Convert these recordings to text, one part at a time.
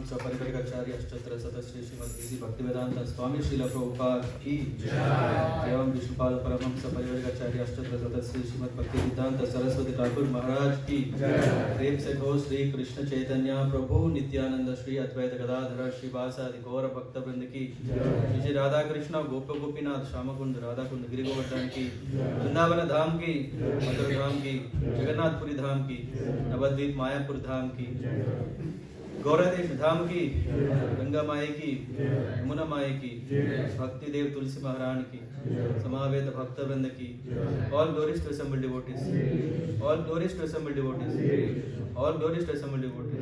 सपरिवाराचार्य अष्टोत्तर सतश्री श्रीमद् भक्तिवेदांत स्वामी श्रील प्रभुपाद की जय। एवं विष्णुपाद परमहंस परिवाराचार्य अष्टोत्तर सतश्री श्रीमद् भक्तिवेदांत सरस्वती ठाकुर महाराज की जय। प्रेम से हो श्री कृष्ण चैतन्य प्रभु नित्यानंद श्री अद्वैत गदाधर श्रीवासादि गौर भक्त वृंद की जय। श्री राधा कृष्ण गोप गोपीनाथ श्याम कुंड राधा कुंड गिरि गोवर्धन की, वृंदावन धाम की, मथुरा धाम की, जगन्नाथपुरी धाम की, नवद्वीप मायापुर धाम की, गौरादेश धाम की, गंगा माई की, यमुना माई की, भक्ति देव तुलसी महारानी की, समावेत भक्त वृंद की, all glories to assembled devotees, all glories to assembled devotees, all glories to assembled devotees,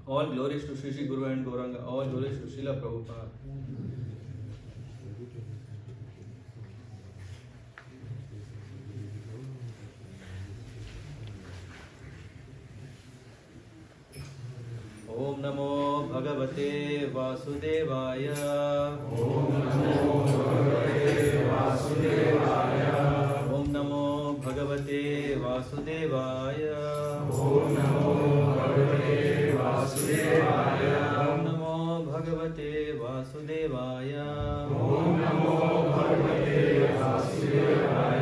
all glories to Shri Shri Guru and Gauranga, all glories to Srila Prabhupada. ओम नमो भगवते वासुदेवाय। ओम नमो भगवते वासुदेवाय। ओम नमो भगवते वासुदेवाय। ओम नमो भगवते वासुदेवाय। ओम नमो भगवते वासुदेवाय। ओम नमो भगवते वासुदेवाय।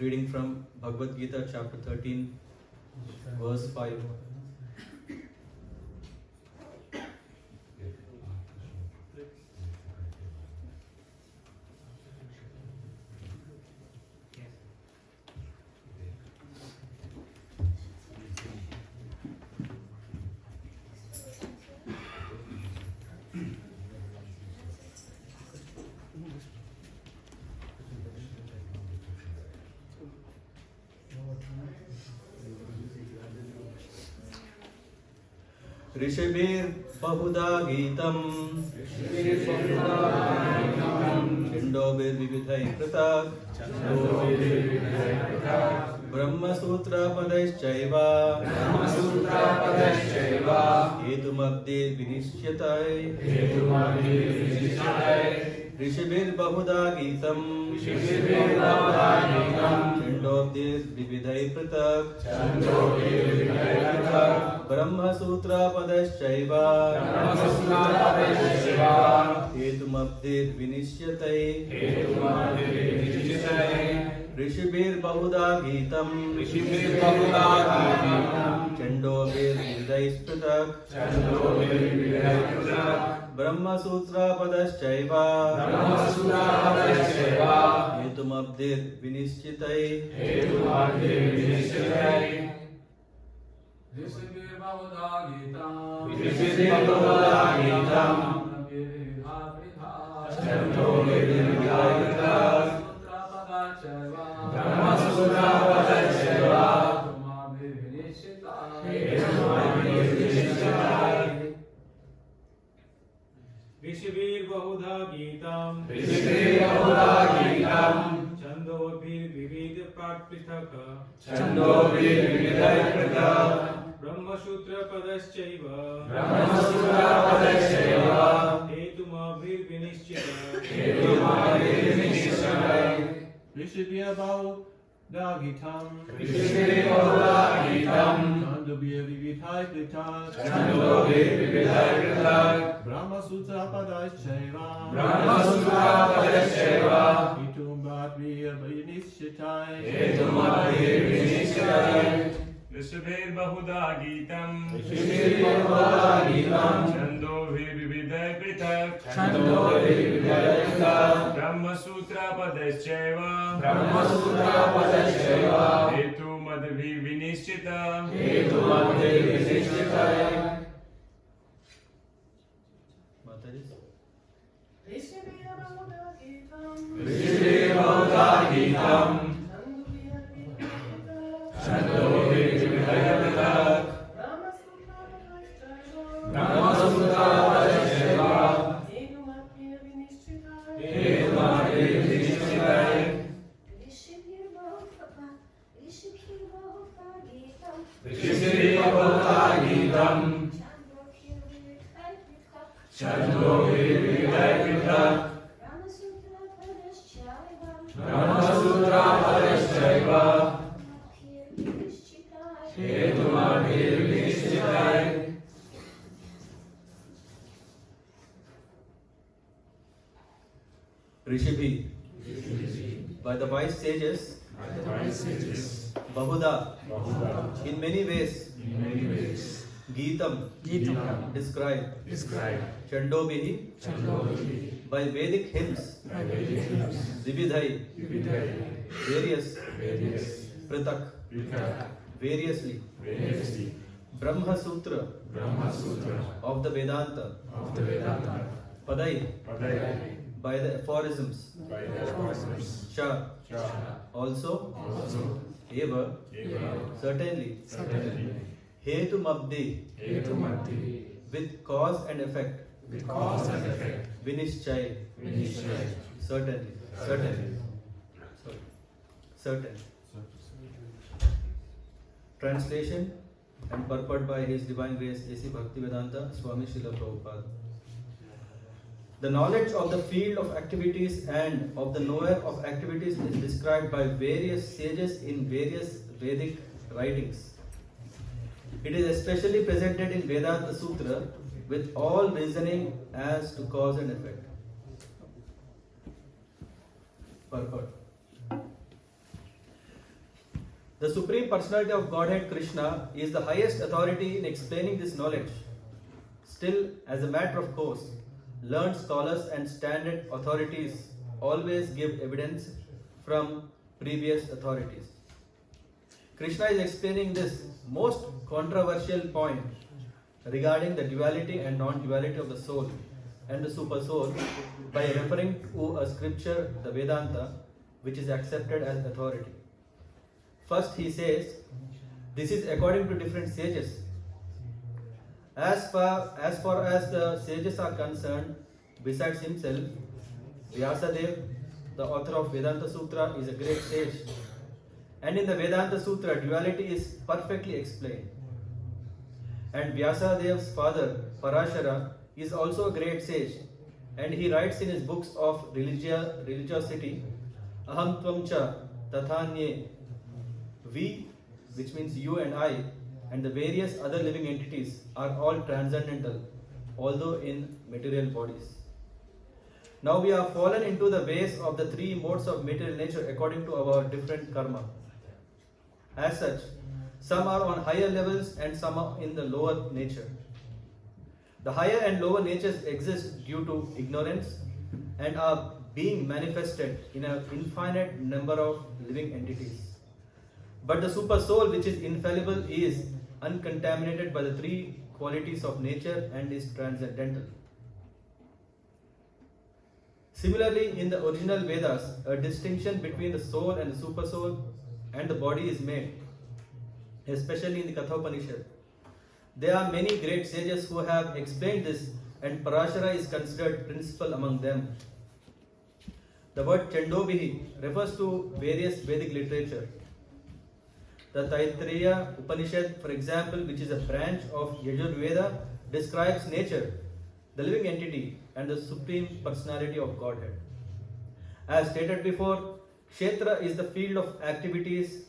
Reading from Bhagavad Gita chapter 13 verse 5. ऋषिभिर् बहुधा गीतम् छन्दोभिर्विविधैः पृथक् ब्रह्मसूत्रपदैश्चैव हेतुमब्धे विनिश्चितये। ऋषिभिर्बहुधा गीतम् छन्दोभिर्विविधैः पृथक् ब्रह्मसूत्रपदैश्चैव हेतुमब्धे विनिश्चितये। ऋषिभिर्बहुधा गीतम् छन्दोभिर्विविधैः पृथक् ब्रह्मसूत्रपदैश्चैव हेतुमब्धे विनिश्चितये। ऋषिभिर्बहुधा गीतम् ऋषिभिर्बहुधा गीतम् छन्दोभिर्विविधैः पृथक् ब्रह्मसूत्रपदैश्चैव हेतुमभिर्विनिश्चितये। ऋषिभिर्बहुधा गीतम् छन्दोभिर्विविधैः पृथक् ब्रह्मसूत्रपदैश्चैव हेतुमभिर्विनिश्चितये। ऋषिभिर्बहुधा गीतम् छन्दोभिर्विविधैः पृथक् ब्रह्मसूत्रपदैश्चैव हेतुमभिर्विनिश्चितये। ऋषिभिर्बहुधा गीतम् छन्दोभिर्विविधैः पृथक् ब्रह्मसूत्रपदैश्चैव हेतुमभिर्विनिश्चितये। ऋषिभिर्बहुधा गीतम् छन्दोभिर्विविधैः पृथक् ब्रह्मसूत्रपदैश्चैव हेतुमभिर्विनिश्चितये। Rishibhi, by the wise sages, Bahuda, in many ways, Geetam, describe, Chandobhi, by Vedic hymns, Vividhai, various, Pratak, variously, Brahma Sutra, of the Vedanta, Padai, by the aphorisms, Sha, also, Eva, certainly, Hetu Mabdi, with cause and effect, Vinishchai, certainly, certain. Translation and purport by His Divine Grace A.C. Bhaktivedanta Swami Srila Prabhupada. The knowledge of the field of activities and of the knower of activities is described by various sages in various Vedic writings. It is especially presented in Vedanta Sutra with all reasoning as to cause and effect. Purport. The Supreme Personality of Godhead Krishna is the highest authority in explaining this knowledge. Still, as a matter of course, learned scholars and standard authorities always give evidence from previous authorities. Krishna is explaining this most controversial point regarding the duality and non-duality of the soul and the super soul by referring to a scripture, the Vedanta, which is accepted as authority. First, he says, this is according to different sages. As far as the sages are concerned, besides himself, Vyasadeva, the author of Vedanta Sutra, is a great sage. And in the Vedanta Sutra, duality is perfectly explained. And Vyasadeva's father, Parashara, is also a great sage. And he writes in his books of religiosity, Aham Tvamcha Tathanye, we, which means you and I, and the various other living entities are all transcendental, although in material bodies. Now we have fallen into the ways of the three modes of material nature according to our different karma. As such, some are on higher levels and some are in the lower nature. The higher and lower natures exist due to ignorance and are being manifested in an infinite number of living entities. But the super soul, which is infallible, is uncontaminated by the three qualities of nature and is transcendental. Similarly, in the original Vedas, a distinction between the soul and the super soul and the body is made, especially in the Kathopanishad. There are many great sages who have explained this, and Parashara is considered principal among them. The word Chandobhi refers to various Vedic literature. The Taittiriya Upanishad, for example, which is a branch of Yajurveda, describes nature, the living entity, and the Supreme Personality of Godhead. As stated before, Kshetra is the field of activities,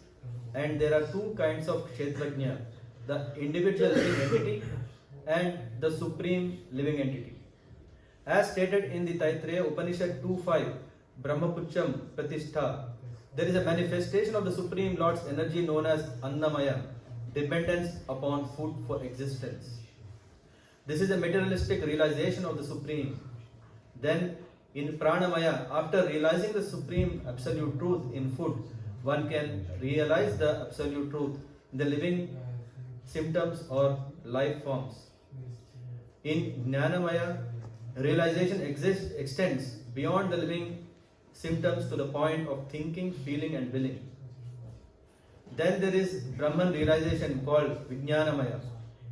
and there are two kinds of Kshetrajna, the individual living entity and the supreme living entity. As stated in the Taittiriya Upanishad 2.5, Brahmapucham Pratishtha, there is a manifestation of the Supreme Lord's energy known as Annamaya, dependence upon food for existence. This is a materialistic realization of the Supreme. Then, in Pranamaya, after realizing the Supreme Absolute Truth in food, one can realize the Absolute Truth in the living symptoms or life forms. In Jnanamaya, realization extends beyond the living symptoms to the point of thinking, feeling and willing. Then there is Brahman realization called Vijnanamaya,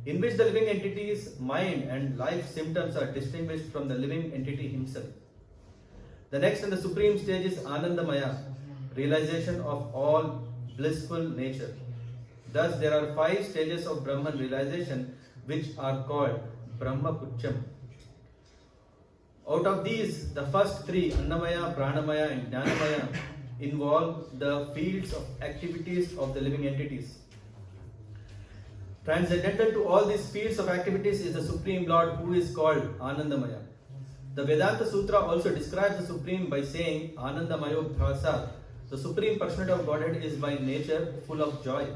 in which the living entity's mind and life symptoms are distinguished from the living entity himself. The next and the supreme stage is Anandamaya, realization of all blissful nature. Thus there are 5 stages of Brahman realization which are called Brahmapucham. Out of these, the first 3, Annamaya, Pranamaya and Jnanamaya, involve the fields of activities of the living entities. Transcendental to all these fields of activities is the Supreme Lord, who is called Anandamaya. The Vedanta Sutra also describes the Supreme by saying Anandamayo Bhasa. The Supreme Personality of Godhead is by nature full of joy.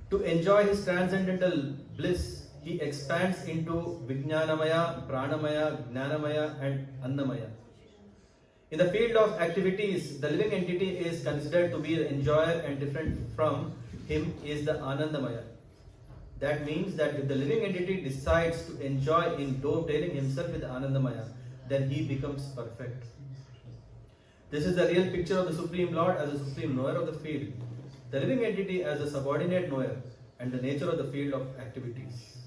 To enjoy his transcendental bliss, he expands into Vijnanamaya, Pranamaya, Gnanamaya and Annamaya. In the field of activities, the living entity is considered to be the enjoyer, and different from him is the Anandamaya. That means that if the living entity decides to enjoy in dovetailing himself with Anandamaya, then he becomes perfect. This is the real picture of the Supreme Lord as the Supreme Knower of the field, the living entity as a subordinate knower, and the nature of the field of activities.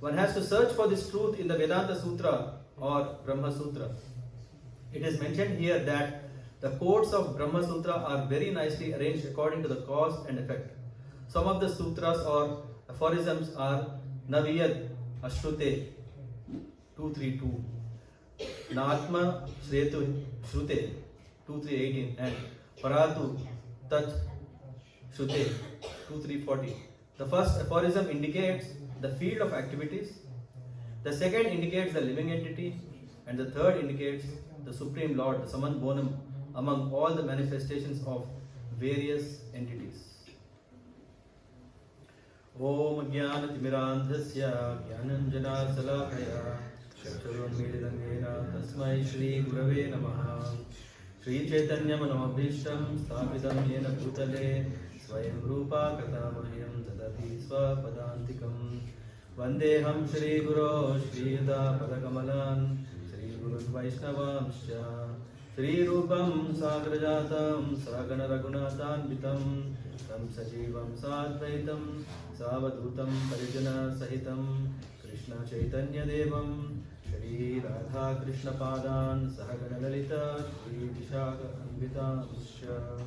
One has to search for this truth in the Vedanta Sutra or Brahma Sutra. It is mentioned here that the quotes of Brahma Sutra are very nicely arranged according to the cause and effect. Some of the sutras or aphorisms are Naviyad Ashrute 232, Natma Shretu Shrute 2318 and Paratu Tat Shrute 2340. The first aphorism indicates the field of activities, the second indicates the living entity, and the third indicates the Supreme Lord, the Saman Bonam, among all the manifestations of various entities. Om Jnana Timirandhasya Jnananjana Salakaya Chaturunmilitam Yena Tasmai Shri Gurave Namaha Shri Chaitanya Manamabhishtam Sthapitam Yena Bhutale Swayam Rupa Katamahyam Tadati Swapadantikam Vandeham Shri Guru Shri Yada Padakamalan Shri Guru Vaishnavamscha Shri Rupam Sagrajatam Sagana Raghunathanvitam Tam Sajivam Sadvaitam Savadutam Parijana Sahitam Krishna Chaitanya Devam Shri Radha Krishna Padan Sahagana Lalita Shri Vishaka Anvitamscha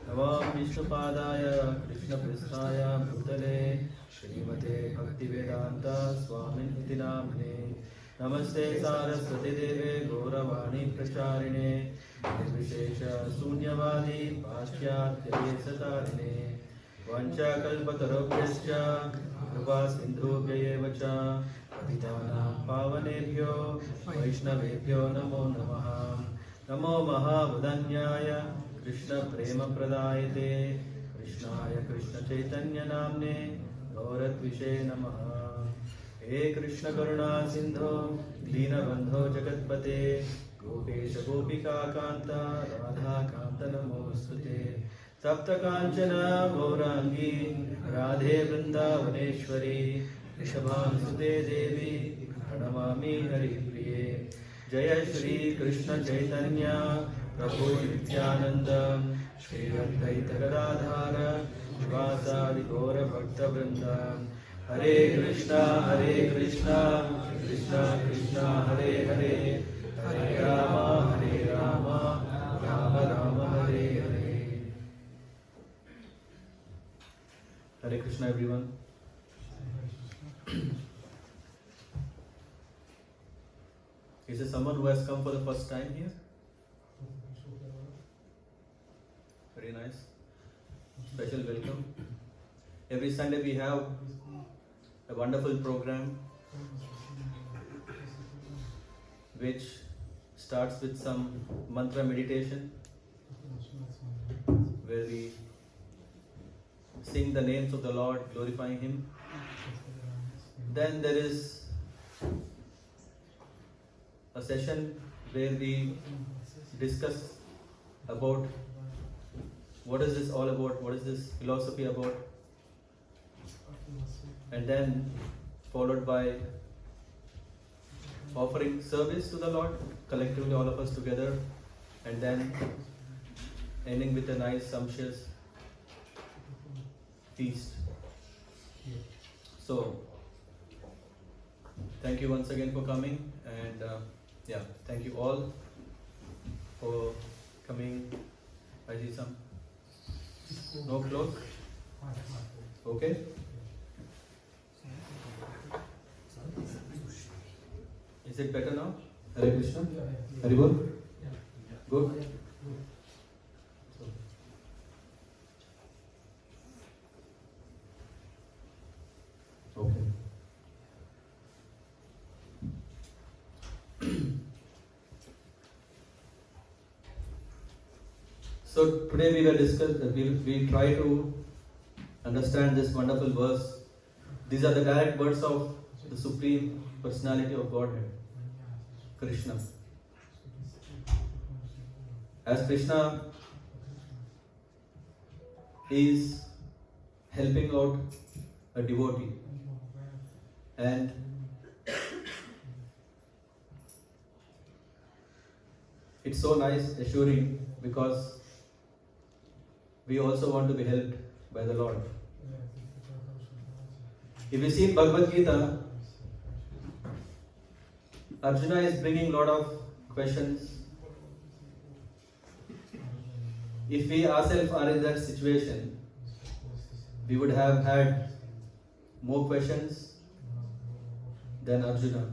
Navam Vishnu Padaya Krishna Pristaya Bhutale Shrimate Bhaktivedanta Swamin Iti Namane Namaste Saraswati Deve Gauravani Pracharine Nirvishesha Sunyavadi Paschyatyave Satarine Vancha Kalpatarobhyascha Kripa Sindhubhya Evacha Patitana Pavanebhyo Vaishnavebhyo Namo Namaha Namo Mahabudanyaya Krishna Prema Pradayate Krishnaya Krishna Chaitanya Namne Gauratvishe Namaha He Krishna Karuna Sindho Deenabandho Jagatpate Gopesha Gopika Kanta Radha Kanta Namostute Tapta Kanchana Gaurangi Radhe Vrindavaneshwari Rishabham Sute Devi Pranamami Hari Priye Jaya Shri Krishna Chaitanya Prabhu Nityananda Shri Advaita Gadadhara Shivasadi Gaura Bhakta Vrinda Hare Krishna, Krishna Krishna, Hare Hare, Hare Rama, Rama Rama, Hare Hare. Hare Krishna, everyone. Is there someone who has come for the first time here? Very nice. Special welcome. Every Sunday we have a wonderful program which starts with some mantra meditation where we sing the names of the Lord, glorifying Him. Then there is a session where we discuss about what is this all about, what is this philosophy about, and then followed by offering service to the Lord, collectively all of us together, and then ending with a nice sumptuous feast. So, thank you once again for coming, and thank you all for coming. I see some. No clothes? Okay. Is it better now? Hare Krishna? Haribol? Good? Okay. So today we try to understand this wonderful verse. These are the direct words of the Supreme Personality of Godhead, Krishna. As Krishna is helping out a devotee, and it's so nice, assuring, because we also want to be helped by the Lord. If you see in Bhagavad Gita, Arjuna is bringing a lot of questions. If we ourselves are in that situation, we would have had more questions than Arjuna.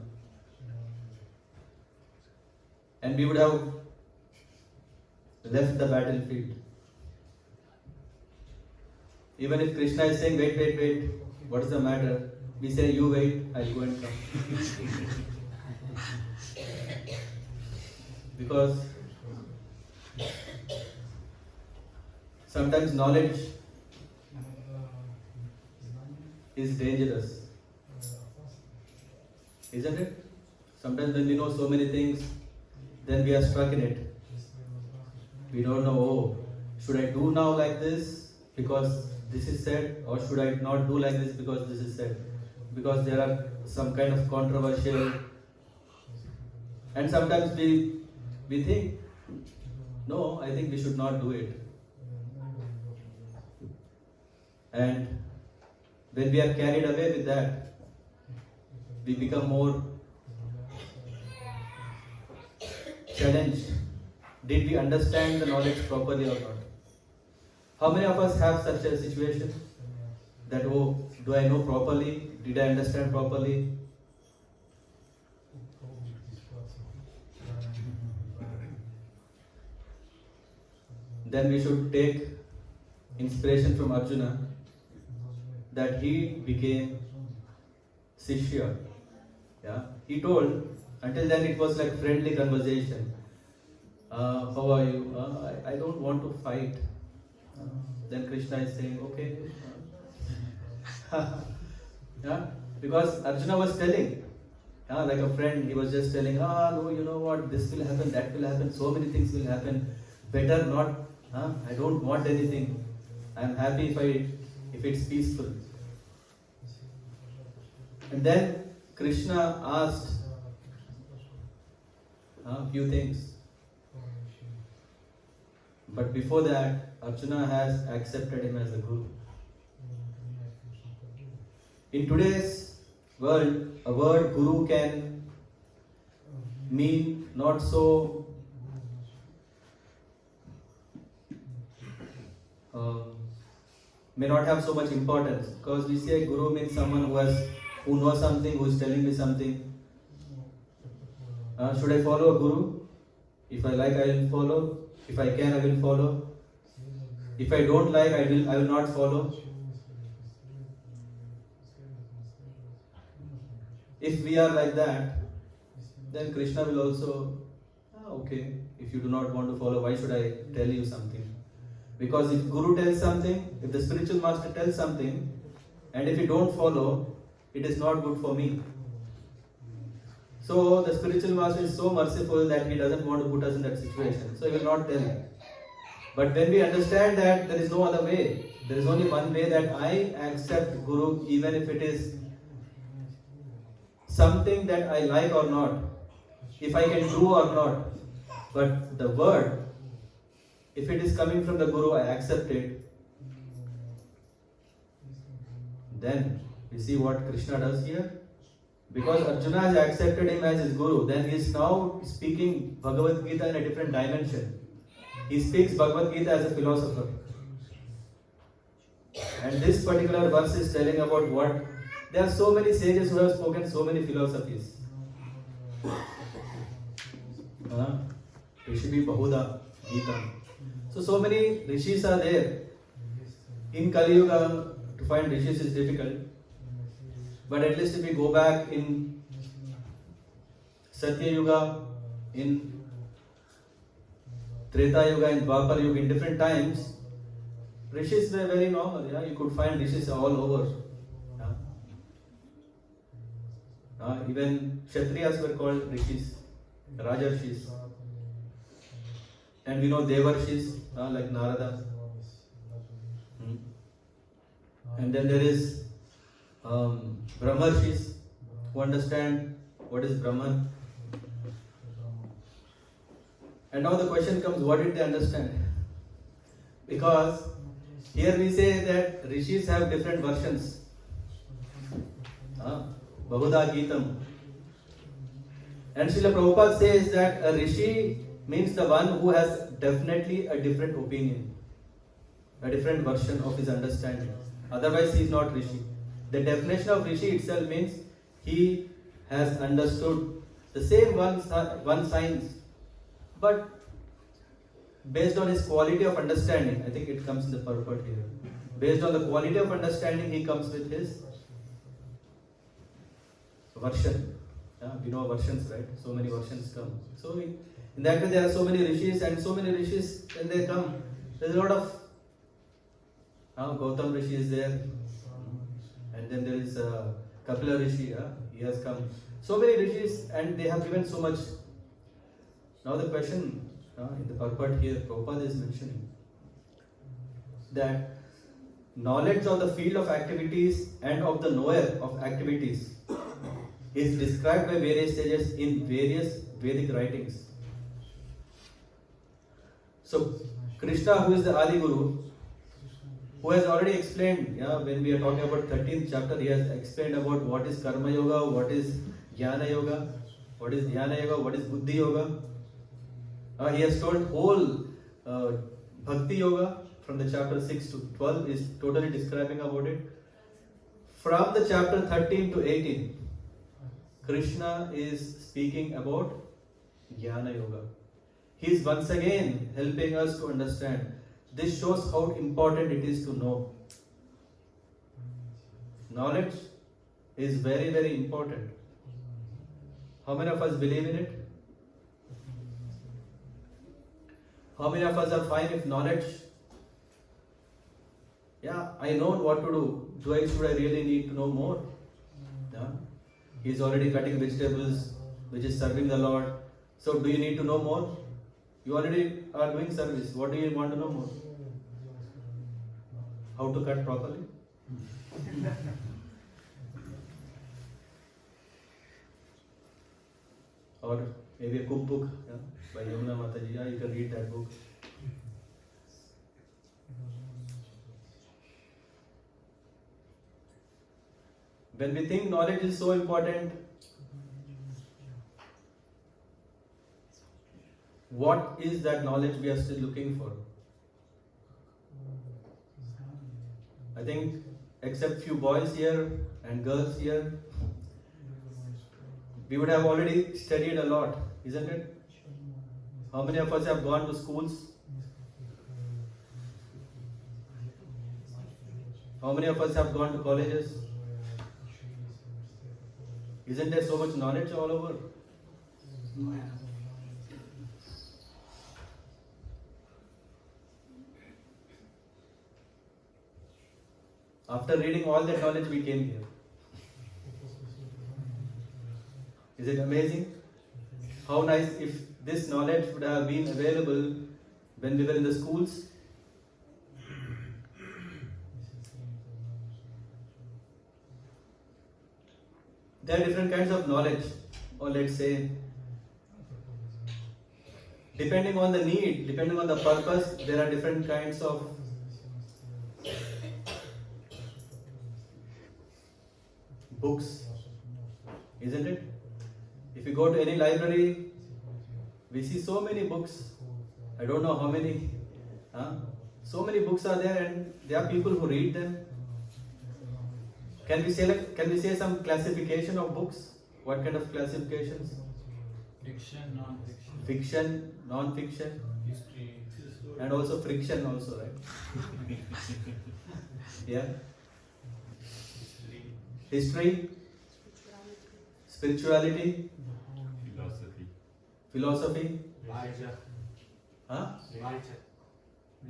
And we would have left the battlefield. Even if Krishna is saying, wait, what is the matter? We say, you wait, I'll go and come. Because sometimes knowledge is dangerous. Isn't it? Sometimes when we know so many things, then we are stuck in it. We don't know, oh, should I do now like this because this is said, or should I not do like this because this is said? Because there are some kind of controversial, and sometimes we think, no, I think we should not do it. And when we are carried away with that, we become more challenged. Did we understand the knowledge properly or not? How many of us have such a situation that, oh, do I know properly? Did I understand properly? Then we should take inspiration from Arjuna, that he became Shishya. Yeah? He told, until then it was like friendly conversation. How are you? I don't want to fight. Then Krishna is saying, okay. Yeah? Because Arjuna was telling, like a friend, he was just telling, no, you know what, this will happen, that will happen, so many things will happen. Better not, I don't want anything. I am happy if it's peaceful. And then Krishna asked a few things. But before that, Arjuna has accepted him as a guru. In today's world, a word guru can mean not so may not have so much importance, because we say guru means someone who knows something, who is telling me something. Should I follow a guru? If I like, I will follow. If I can, I will follow. If I don't like, I will not follow. If we are like that, then Krishna will also, okay, if you do not want to follow, why should I tell you something? Because if Guru tells something, if the spiritual master tells something, and if you don't follow, it is not good for me. So the spiritual master is so merciful that he doesn't want to put us in that situation. So he will not tell. But when we understand that there is no other way, there is only one way, that I accept Guru even if it is something that I like or not, if I can do or not. But the word, if it is coming from the Guru, I accept it. Then we see what Krishna does here. Because Arjuna has accepted him as his Guru, then he is now speaking Bhagavad Gita in a different dimension. He speaks Bhagavad Gita as a philosopher. And this particular verse is telling about what. There are so many sages who have spoken so many philosophies. Rishibi Bahuda Gita. So many rishis are there. In Kali Yuga, to find rishis is difficult. But at least if we go back in Satya Yuga, in Treta Yuga and Dwapar Yuga, in different times, rishis were very normal. Yeah, you could find rishis all over. Even Kshatriyas were called rishis, Rajarshis. And we know Devarshis, like Narada. And then there is Brahmarshis, who understand what is Brahman. And now the question comes, what did they understand? Because here we say that rishis have different versions. Bahuda Geetam. And Srila Prabhupada says that a rishi means the one who has definitely a different opinion, a different version of his understanding. Otherwise, he is not rishi. The definition of rishi itself means he has understood the same one science, but based on his quality of understanding. I think it comes in the purport here. Based on the quality of understanding, he comes with his version. We know versions, right? So many versions come. So in that way, there are so many rishis, and so many rishis when they come, there's a lot of Gautam Rishi is there, and then there is Kapila Rishi. He has come. So many rishis, and they have given so much. Now the question in the purport here, Prabhupada is mentioning that knowledge of the field of activities and of the knower of activities is described by various sages in various Vedic writings. So Krsna, who is the Adi Guru, who has already explained, when we are talking about 13th chapter, he has explained about what is Karma Yoga, what is Jnana Yoga, what is Dhyana Yoga, what is Buddhi Yoga. He has told whole Bhakti Yoga from the chapter 6 to 12 is totally describing about it. From the chapter 13 to 18, Krishna is speaking about Jnana Yoga. He is once again helping us to understand. This shows how important it is to know. Knowledge is very, very important. How many of us believe in it? How many of us are fine if knowledge? I know what to do. Should I really need to know more? He is already cutting vegetables, which is serving the Lord. So do you need to know more? You already are doing service. What do you want to know more? How to cut properly? Or maybe a cookbook by Yamuna Mataji. You can read that book. When we think knowledge is so important, what is that knowledge we are still looking for? I think except few boys here and girls here, we would have already studied a lot, isn't it? How many of us have gone to schools? How many of us have gone to colleges? Isn't there so much knowledge all over? After reading all that knowledge, we came here. Is it amazing? How nice if this knowledge would have been available when we were in the schools. There are different kinds of knowledge, or let's say, depending on the need, depending on the purpose, there are different kinds of books, isn't it? If you go to any library, we see so many books. I don't know how many. So many books are there, and there are people who read them. Can we say some classification of books? What kind of classifications? Fiction, non-fiction. Fiction, non-fiction. History. And also friction also, right? Yeah. History. Spirituality. Philosophy. Philosophy. Elijah. Huh?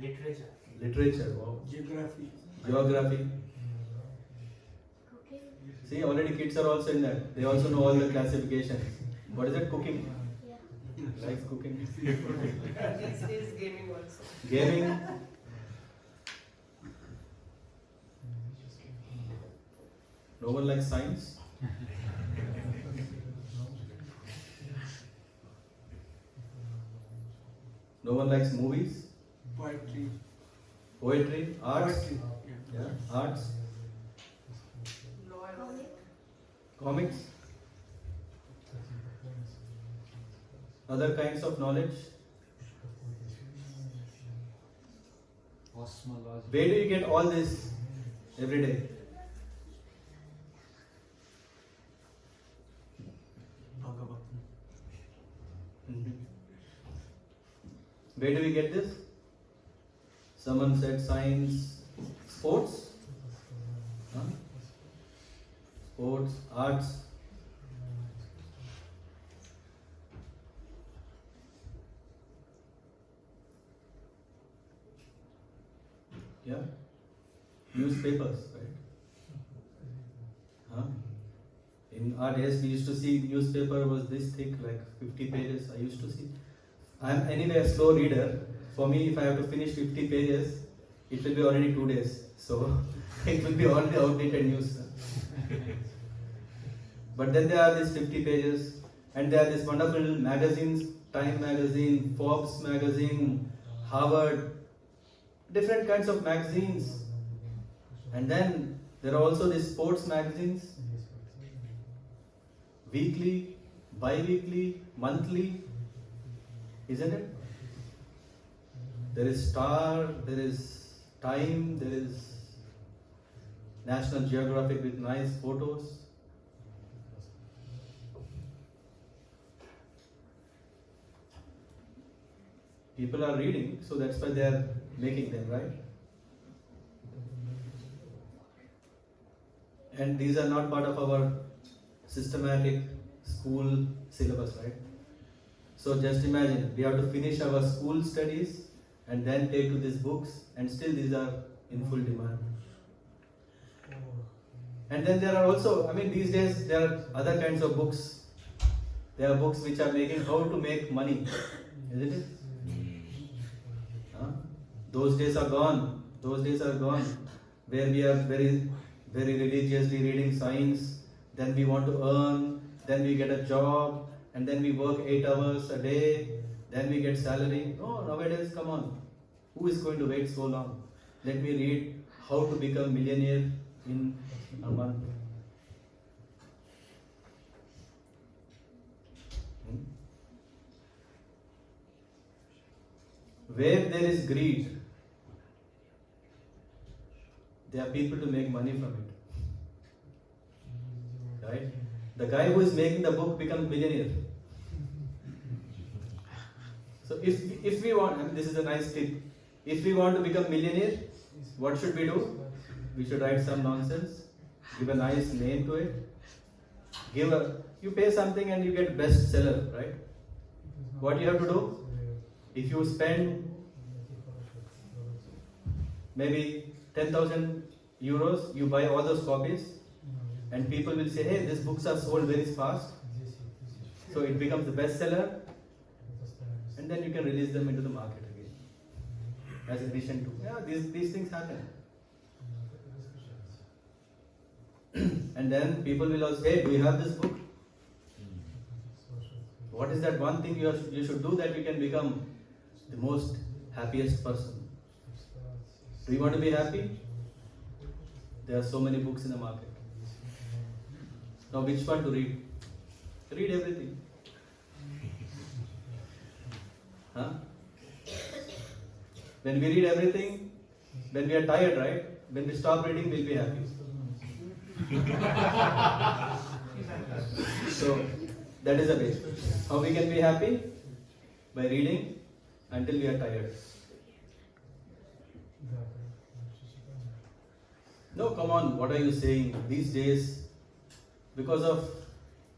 Literature. Literature. Wow. Geography. Geography. See, already kids are also in that. They also know all the classifications. What is it? Cooking. Likes cooking. These days gaming also. Gaming. No one likes science. No one likes movies. Poetry. Poetry. Arts. Poetry. Yeah. Arts. Law and all. Comics. Other kinds of knowledge. Cosmology. Where do you get all this every day? Mhm. Where do we get this? Someone said science, sports, huh? Sports, arts. Yeah, newspapers, right? Huh? In our days, we used to see newspaper was this thick, like 50 pages. I used to see. I'm anyway a slow reader. For me, if I have to finish 50 pages, it will be already 2 days. So it will be all the outdated news. But then there are these 50 pages, and there are these wonderful magazines: Time magazine, Forbes magazine, Harvard, different kinds of magazines. And then there are also these sports magazines, weekly, bi-weekly, monthly, isn't it? There is Star, there is Time, there is National Geographic with nice photos. People are reading, so that's why they are making them, right? And these are not part of our systematic school syllabus, right? So just imagine, we have to finish our school studies and then take to these books, and still these are in full demand. And then there are also, these days there are other kinds of books. There are books which are making how to make money, isn't it? Huh? Those days are gone. Those days are gone, where we are very, very religiously reading science. Then we want to earn. Then we get a job, and then we work 8 hours a day. Then we get salary. No, nowadays, come on. Who is going to wait so long? Let me read how to become millionaire in a month. Where there is greed, there are people to make money from it. Right? The guy who is making the book becomes millionaire. So if we want, this is a nice tip. If we want to become millionaire, what should we do? We should write some nonsense, give a nice name to it, you pay something and you get bestseller, right? What you have to do? If you spend maybe 10,000 euros, you buy all those copies, and people will say, hey, these books are sold very fast. So it becomes the bestseller, and then you can release them into the market again. As addition to, these things happen. And then people will also say, hey, do you have this book? What is that one thing you should do that you can become the most happiest person? Do you want to be happy? There are so many books in the market. Now which one to read? Read everything. Huh? When we read everything, when we are tired, right? When we stop reading, we'll be happy. So that is the way. How we can be happy? By reading until we are tired. No, come on, what are you saying? These days, because of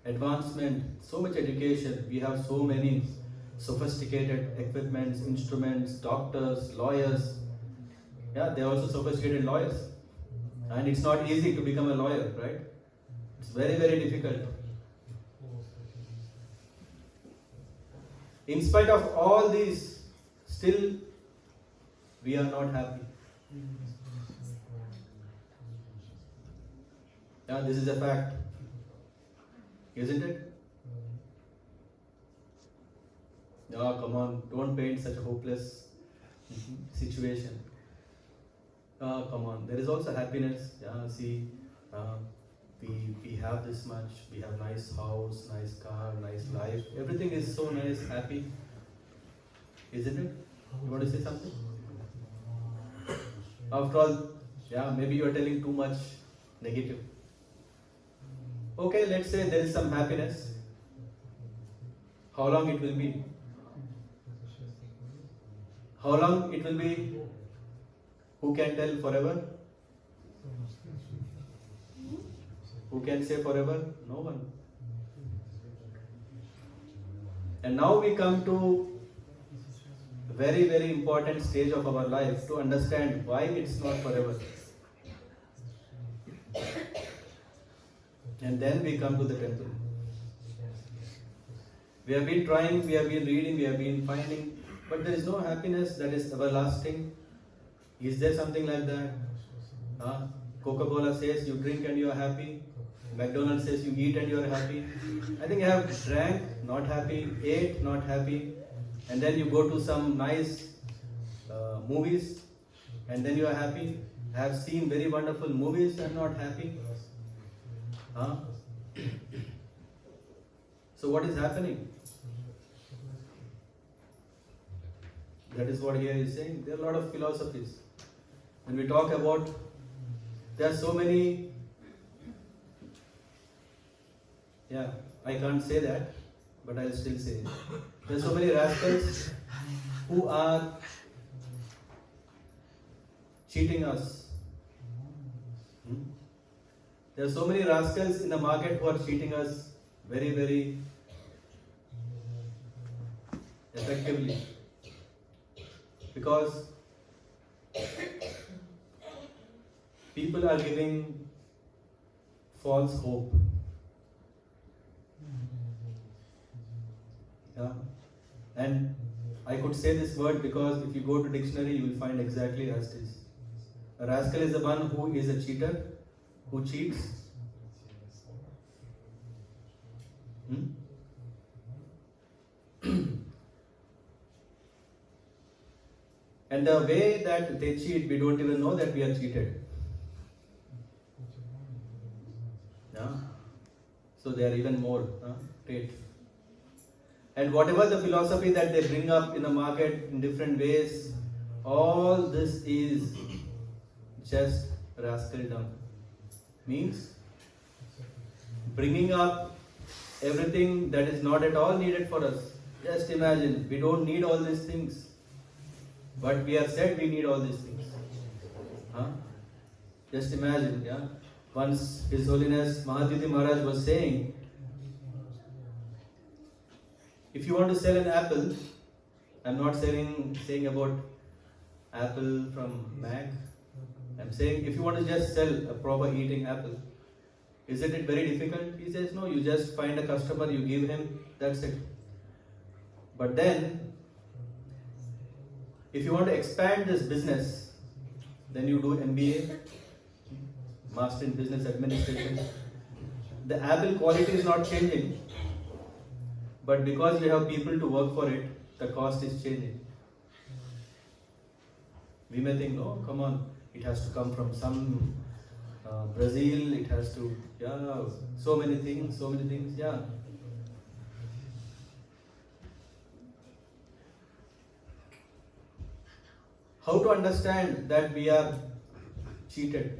advancement, so much education, we have so many sophisticated equipments, instruments, doctors, lawyers. Yeah, they are also sophisticated lawyers. And it's not easy to become a lawyer, right? It's very, very difficult. In spite of all these, still we are not happy. Yeah, this is a fact. Isn't it? Oh, come on, don't paint such a hopeless situation. Oh, come on, there is also happiness. Yeah, see, we have this much, we have nice house, nice car, nice life. Everything is so nice, happy. Isn't it? You want to say something? After all, yeah, maybe you are telling too much negative. Okay, let's say there is some happiness. How long it will be? How long it will be? Who can tell forever? Who can say forever? No one. And now we come to a very, very important stage of our life to understand why it's not forever. And then we come to the temple. We have been trying, we have been reading, we have been finding, but there is no happiness that is everlasting. Is there something like that? Coca-Cola says you drink and you are happy. McDonald's says you eat and you are happy. I think you have drank, not happy, ate, not happy, and then you go to some nice movies and then you are happy. I have seen very wonderful movies and not happy. So what is happening? That is what here is saying. There are a lot of philosophies. When we talk about, there are so many, I can't say that, but I'll still say it. There are so many rascals who are cheating us. There are so many rascals in the market who are cheating us very, very effectively. Because people are giving false hope. Yeah. And I could say this word because if you go to dictionary, you will find exactly as it is. A rascal is the one who is a cheater, who cheats. And the way that they cheat, we don't even know that we are cheated. Yeah? So they are even more great. And whatever the philosophy that they bring up in the market in different ways, all this is just rascaldom. Means bringing up everything that is not at all needed for us. Just imagine, we don't need all these things. But we are said we need all these things. Just imagine, Once His Holiness Mahadviti Maharaj was saying, if you want to sell an apple, I'm not saying about apple from Mac. I'm saying if you want to just sell a proper eating apple, isn't it very difficult? He says, no, you just find a customer, you give him, that's it. But then, if you want to expand this business, then you do MBA, Master in Business Administration. The apple quality is not changing, but because you have people to work for it, the cost is changing. We may think, oh, come on, it has to come from some Brazil, it has to, so many things, How to understand that we are cheated?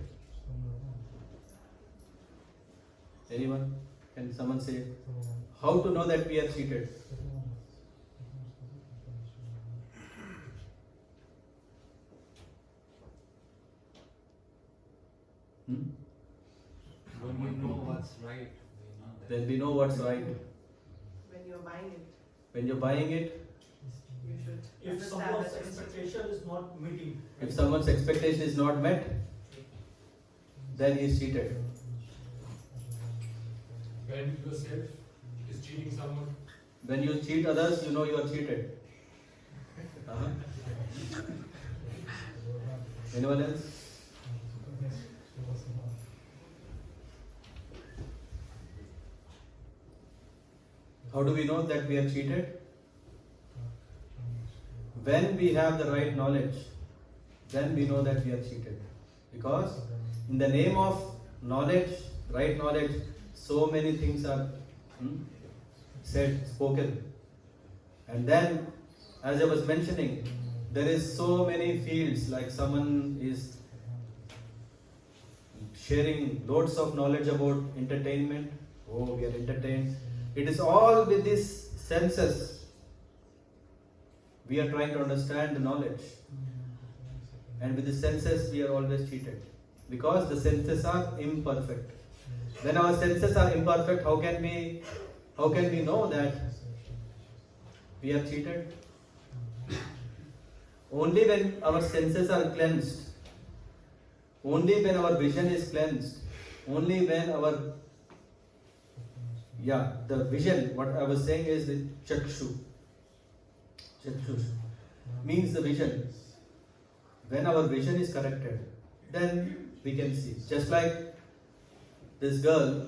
Anyone? Can someone say? How to know that we are cheated? When we know what's right, When we know what's right. When you're buying it. When you're buying it, You should If understand someone's that expectation is not meeting. If someone's expectation is not met, then he is cheated. When yourself is cheating someone. When you cheat others, you know you are cheated. Uh-huh. Anyone else? How do we know that we are cheated? When we have the right knowledge, then we know that we are cheated. Because in the name of knowledge, right knowledge, so many things are said, spoken. And then, as I was mentioning, there is so many fields, like someone is sharing loads of knowledge about entertainment. Oh, we are entertained. It is all with these senses. We are trying to understand the knowledge. And with the senses, we are always cheated. Because the senses are imperfect. When our senses are imperfect, how can we know that we are cheated? Only when our senses are cleansed, only when our vision is cleansed, only when the vision, what I was saying is the chakshu. Chakshu means the vision. When our vision is corrected, then we can see. Just like this girl,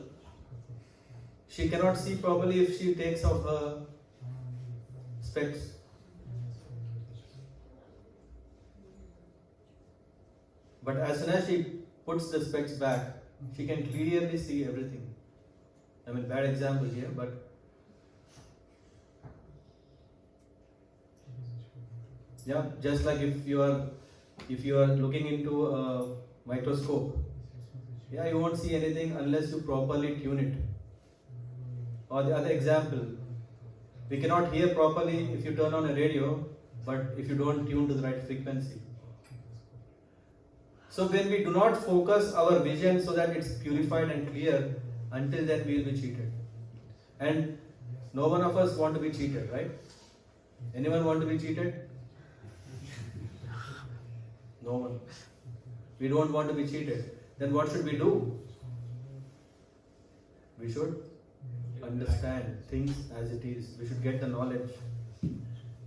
she cannot see properly if she takes off her specs. But as soon as she puts the specs back, she can clearly see everything. I mean, bad example here, but yeah, just like if you are looking into a microscope, yeah, you won't see anything unless you properly tune it. Or the other example, we cannot hear properly if you turn on a radio, but if you don't tune to the right frequency. So when we do not focus our vision so that it's purified and clear, until then we will be cheated. And no one of us want to be cheated, right? Anyone want to be cheated? No one. We don't want to be cheated. Then what should we do? We should understand things as it is. We should get the knowledge.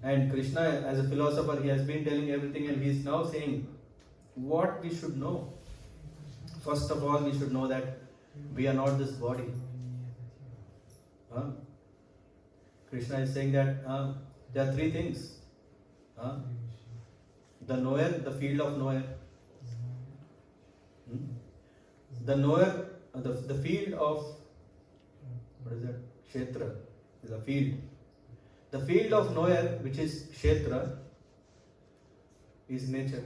And Krishna, as a philosopher, he has been telling everything, and he is now saying what we should know. First of all, we should know that we are not this body. Krishna is saying that there are three things. The knower, the field of knower. The knower, the field of, what is that? Kshetra is a field. The field of knower, which is Kshetra, is nature.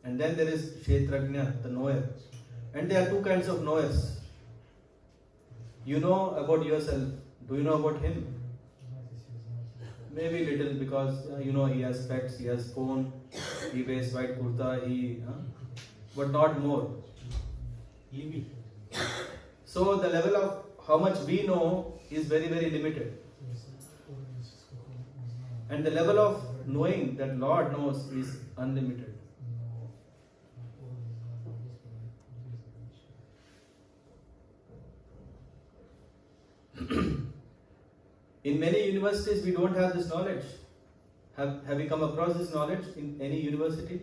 And then there is Kshetrajna, the knower. And there are two kinds of knowers. You know about yourself. Do you know about him? Maybe little, because he has specs, he has phone, he wears white kurta, but not more. So the level of how much we know is very, very limited. And the level of knowing that Lord knows is unlimited. In many universities, we don't have this knowledge. Have you come across this knowledge in any university?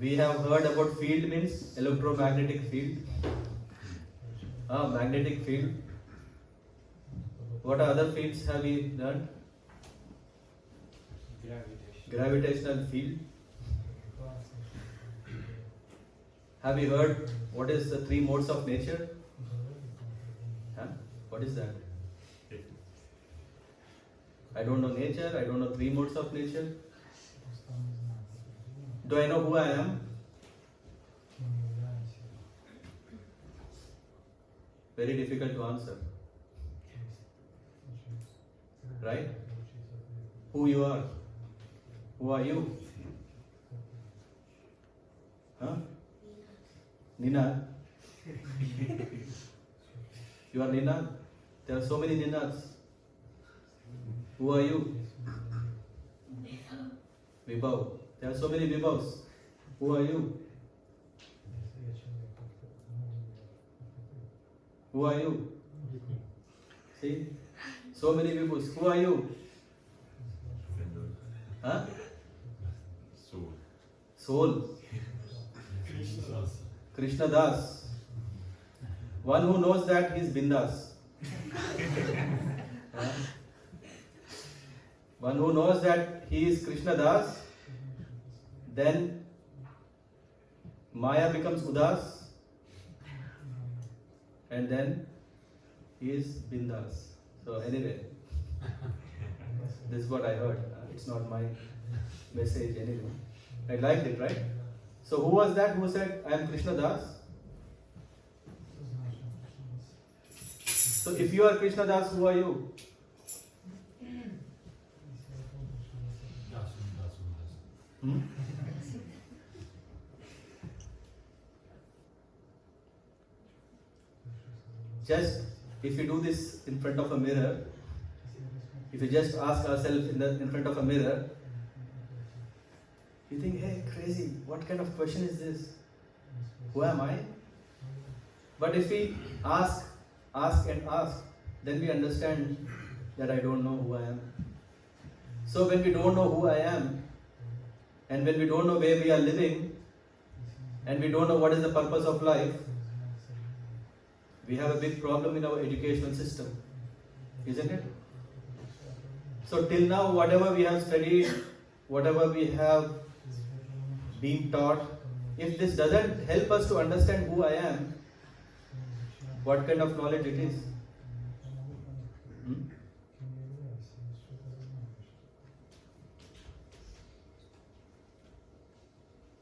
We have heard about field means electromagnetic field. Magnetic field. What other fields have we learned? Gravitational field. Have you heard what is the three modes of nature? What is that? I don't know nature, I don't know three modes of nature. Do I know who I am? Very difficult to answer. Right? Who you are? Who are you? Nina? You are Nina? There are so many Ninas. Who are you? Vibhav. There are so many Vibhavs. Who are you? Who are you? See? So many Vibhavs. Who are you? Huh? Soul. Krishna Das. One who knows that he is Bindas. Huh? One who knows that he is Krishna Das, then Maya becomes Udas, and then he is Bindas. So anyway, this is what I heard. It's not my message anyway. I liked it, right? So who was that who said, I am Krishna Das? So if you are Krishna Das, who are you? Hmm? Just if you do this in front of a mirror, if you just ask ourselves in front of a mirror, you think, hey, crazy, what kind of question is this? Who am I? But if we ask, then we understand that I don't know who I am. So when we don't know who I am, and when we don't know where we are living, and we don't know what is the purpose of life, we have a big problem in our educational system, isn't it? So till now, whatever we have studied, whatever we have been taught, if this doesn't help us to understand who I am, what kind of knowledge it is?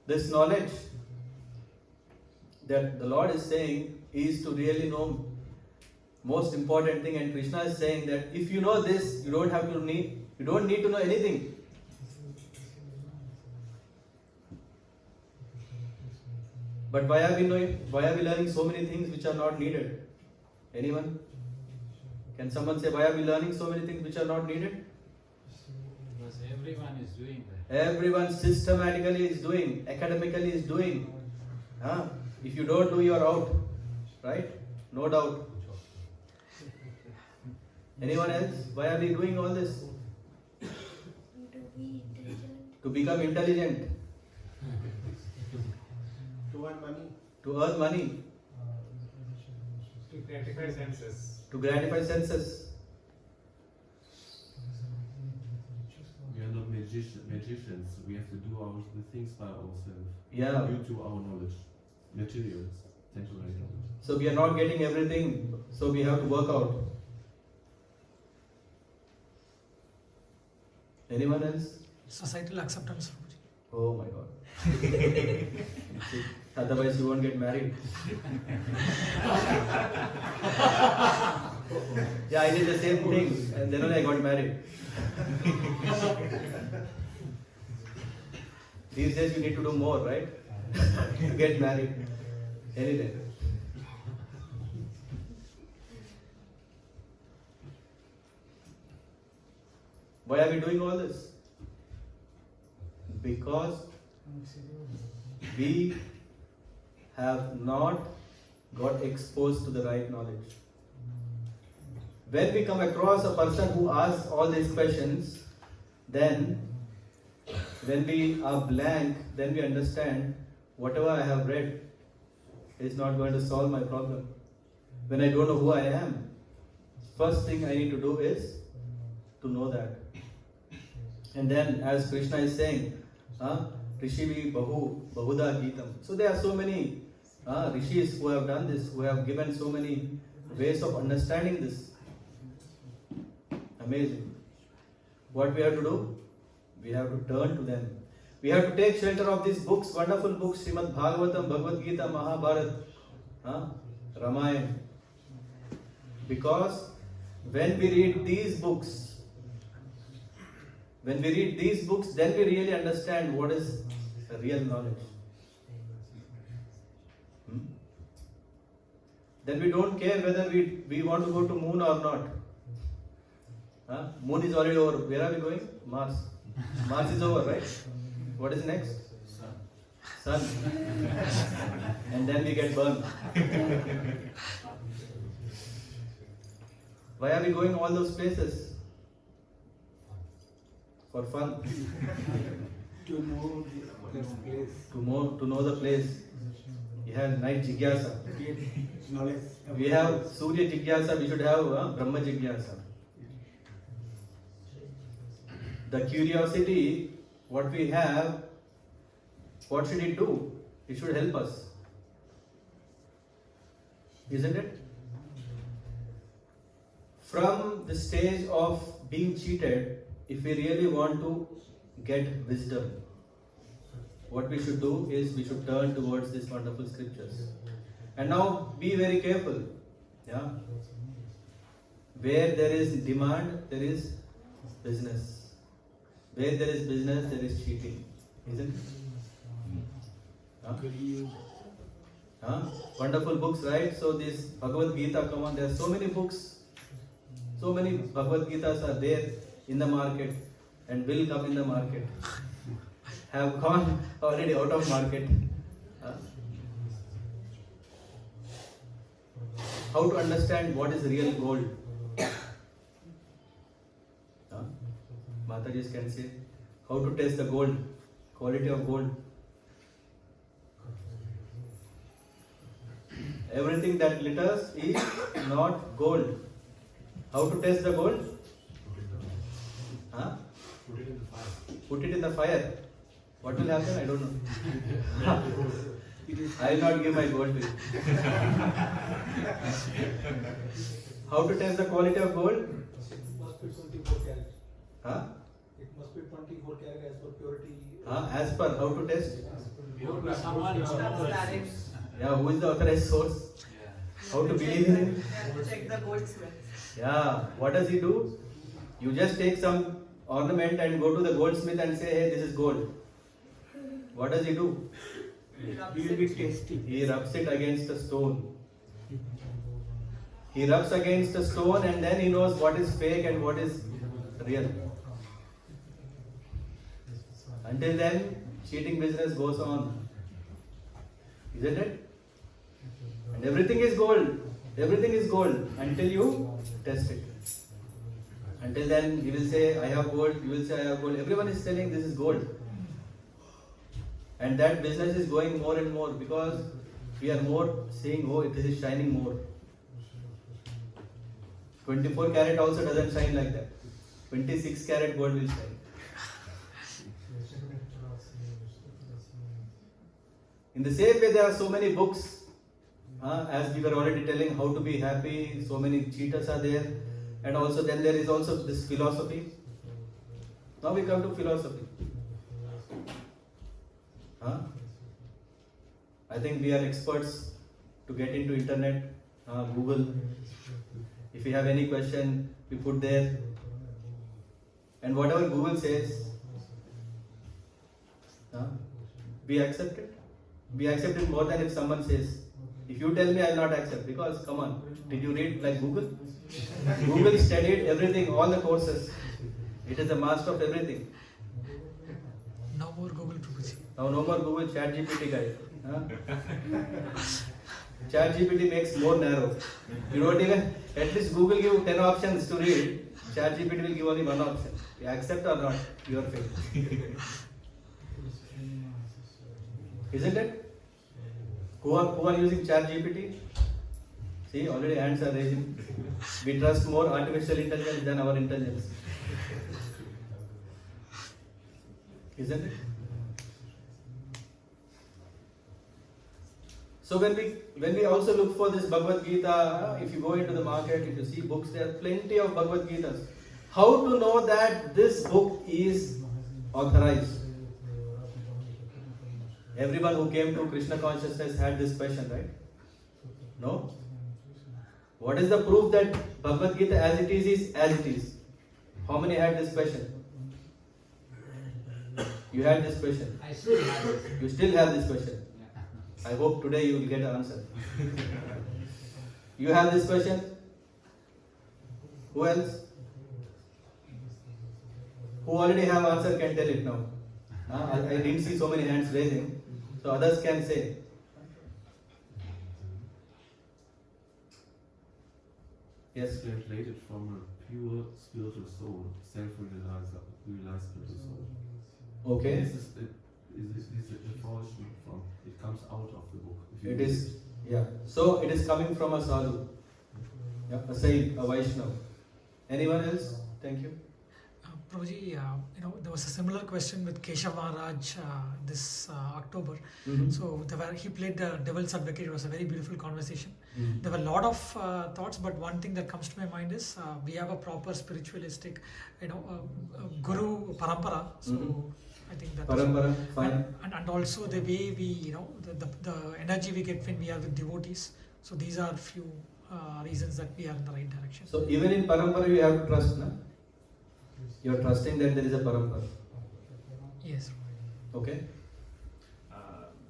This knowledge that the Lord is saying is to really know most important thing, and Krishna is saying that if you know this, you don't need to know anything. But why are we learning so many things which are not needed? Anyone? Can someone say, why are we learning so many things which are not needed? Because everyone is doing that. Everyone systematically is doing, academically is doing. If you don't do, you are out. Right? No doubt. Anyone else? Why are we doing all this? To become intelligent. To earn money. To earn money. To gratify senses. To gratify senses. We are not magicians. We have to do the things by ourselves. Yeah. Due to our knowledge. Materials. Temporary knowledge. So we are not getting everything. So we have to work out. Anyone else? Societal acceptance. Oh my God. Otherwise you won't get married. Yeah, I did the same thing and then only I got married. These days you need to do more, right? To get married. Anything. Why are we doing all this? Because we have not got exposed to the right knowledge. When we come across a person who asks all these questions, then when we are blank, then we understand whatever I have read is not going to solve my problem. When I don't know who I am, first thing I need to do is to know that. And then, as Krishna is saying, Rishivi Bahuda Geetam. So there are so many rishis who have done this, who have given so many ways of understanding this. Amazing. What we have to do? We have to turn to them. We have to take shelter of these books, wonderful books, Srimad Bhagavatam, Bhagavad Gita, Mahabharata, Ramayana. Because when we read these books, then we really understand what is the real knowledge. Then we don't care whether we want to go to moon or not. Moon is already over. Where are we going? Mars. Mars is over, right? What is next? Sun. And then we get burned. Why are we going all those places? For fun. To know the place. To know the place. We have night jigyasa. Knowledge. We have Surya jigyasa. We should have Brahma jigyasa. The curiosity, what we have, what should it do? It should help us. Isn't it? From the stage of being cheated, if we really want to get wisdom, what we should do is we should turn towards these wonderful scriptures. And now be very careful. Yeah. Where there is demand, there is business. Where there is business, there is cheating. Isn't it? Huh? Wonderful books, right? So this Bhagavad Gita, come on, there are so many books. So many Bhagavad Gitas are there in the market and will come in the market. Have gone already out of market. Huh? How to understand what is real gold? Huh? Mataji can say, how to test the gold, quality of gold. Everything that glitters is not gold. How to test the gold? Huh? Put it in the fire. What will happen? I don't know. I will not give my gold to you. How to test the quality of gold? It must be 24 carat. Huh? It must be 24 carat as per purity. As per how to test? Someone is Transparent. Yeah, who is the authorized source? How to believe in it? Check the goldsmith. Yeah, what does he do? You just take some ornament and go to the goldsmith and say, hey, this is gold. What does he do? He will be tasty. He rubs it against a stone. He rubs against a stone and then he knows what is fake and what is real. Until then, cheating business goes on. Isn't it? And everything is gold. Everything is gold until you test it. Until then, you will say, I have gold. You will say, I have gold. Everyone is telling this is gold. And that business is going more and more because we are more saying, oh, this is shining more. 24 carat also doesn't shine like that. 26 carat gold will shine. In the same way, there are so many books. As we were already telling, how to be happy. So many cheaters are there. And also then there is also this philosophy. Now we come to philosophy. I think we are experts to get into internet, Google. If you have any question, we put there. And whatever Google says, we accept it. We accept it more than if someone says. If you tell me, I will not accept. Because, come on, did you read like Google? Google studied everything, all the courses. It is the master of everything. No more Google Prabhuji. Now no more Google, ChatGPT guy. ChatGPT makes more narrow. You don't even, at least Google give 10 options to read. ChatGPT will give only one option. You accept or not, your faith. Isn't it? Who are using ChatGPT? See, already hands are raising. We trust more artificial intelligence than our intelligence. Isn't it? So when we also look for this Bhagavad Gita, if you go into the market, if you see books, there are plenty of Bhagavad Gitas. How to know that this book is authorized? Everyone who came to Krishna consciousness had this question, right? No? What is the proof that Bhagavad Gita as it is as it is? How many had this question? You had this question. I still have it. You still have this question. I hope today you will get an answer. You have this question? Who else? who already have answer can tell it now. I didn't see so many hands raising, so others can say. Yes. Translated from a pure spiritual soul, self-realized spiritual soul. Okay. This is a portion from, it comes out of the book. If you It read is, yeah. So it is coming from a sadhu, yeah, a saint, a Vaishnava. Anyone else? Thank you. Prabhuji, there was a similar question with Keshav Maharaj this October. Mhm. So he played the devil's advocate. It was a very beautiful conversation. Mhm. There were a lot of thoughts, but one thing that comes to my mind is we have a proper spiritualistic, guru parampara. So Mhm. I think that Parampara, fine. and also the way we, the energy we get when we are with devotees. So these are few reasons that we are in the right direction. So even in parampara you have to trust, na? You are trusting that there is a parampara. Yes. Okay.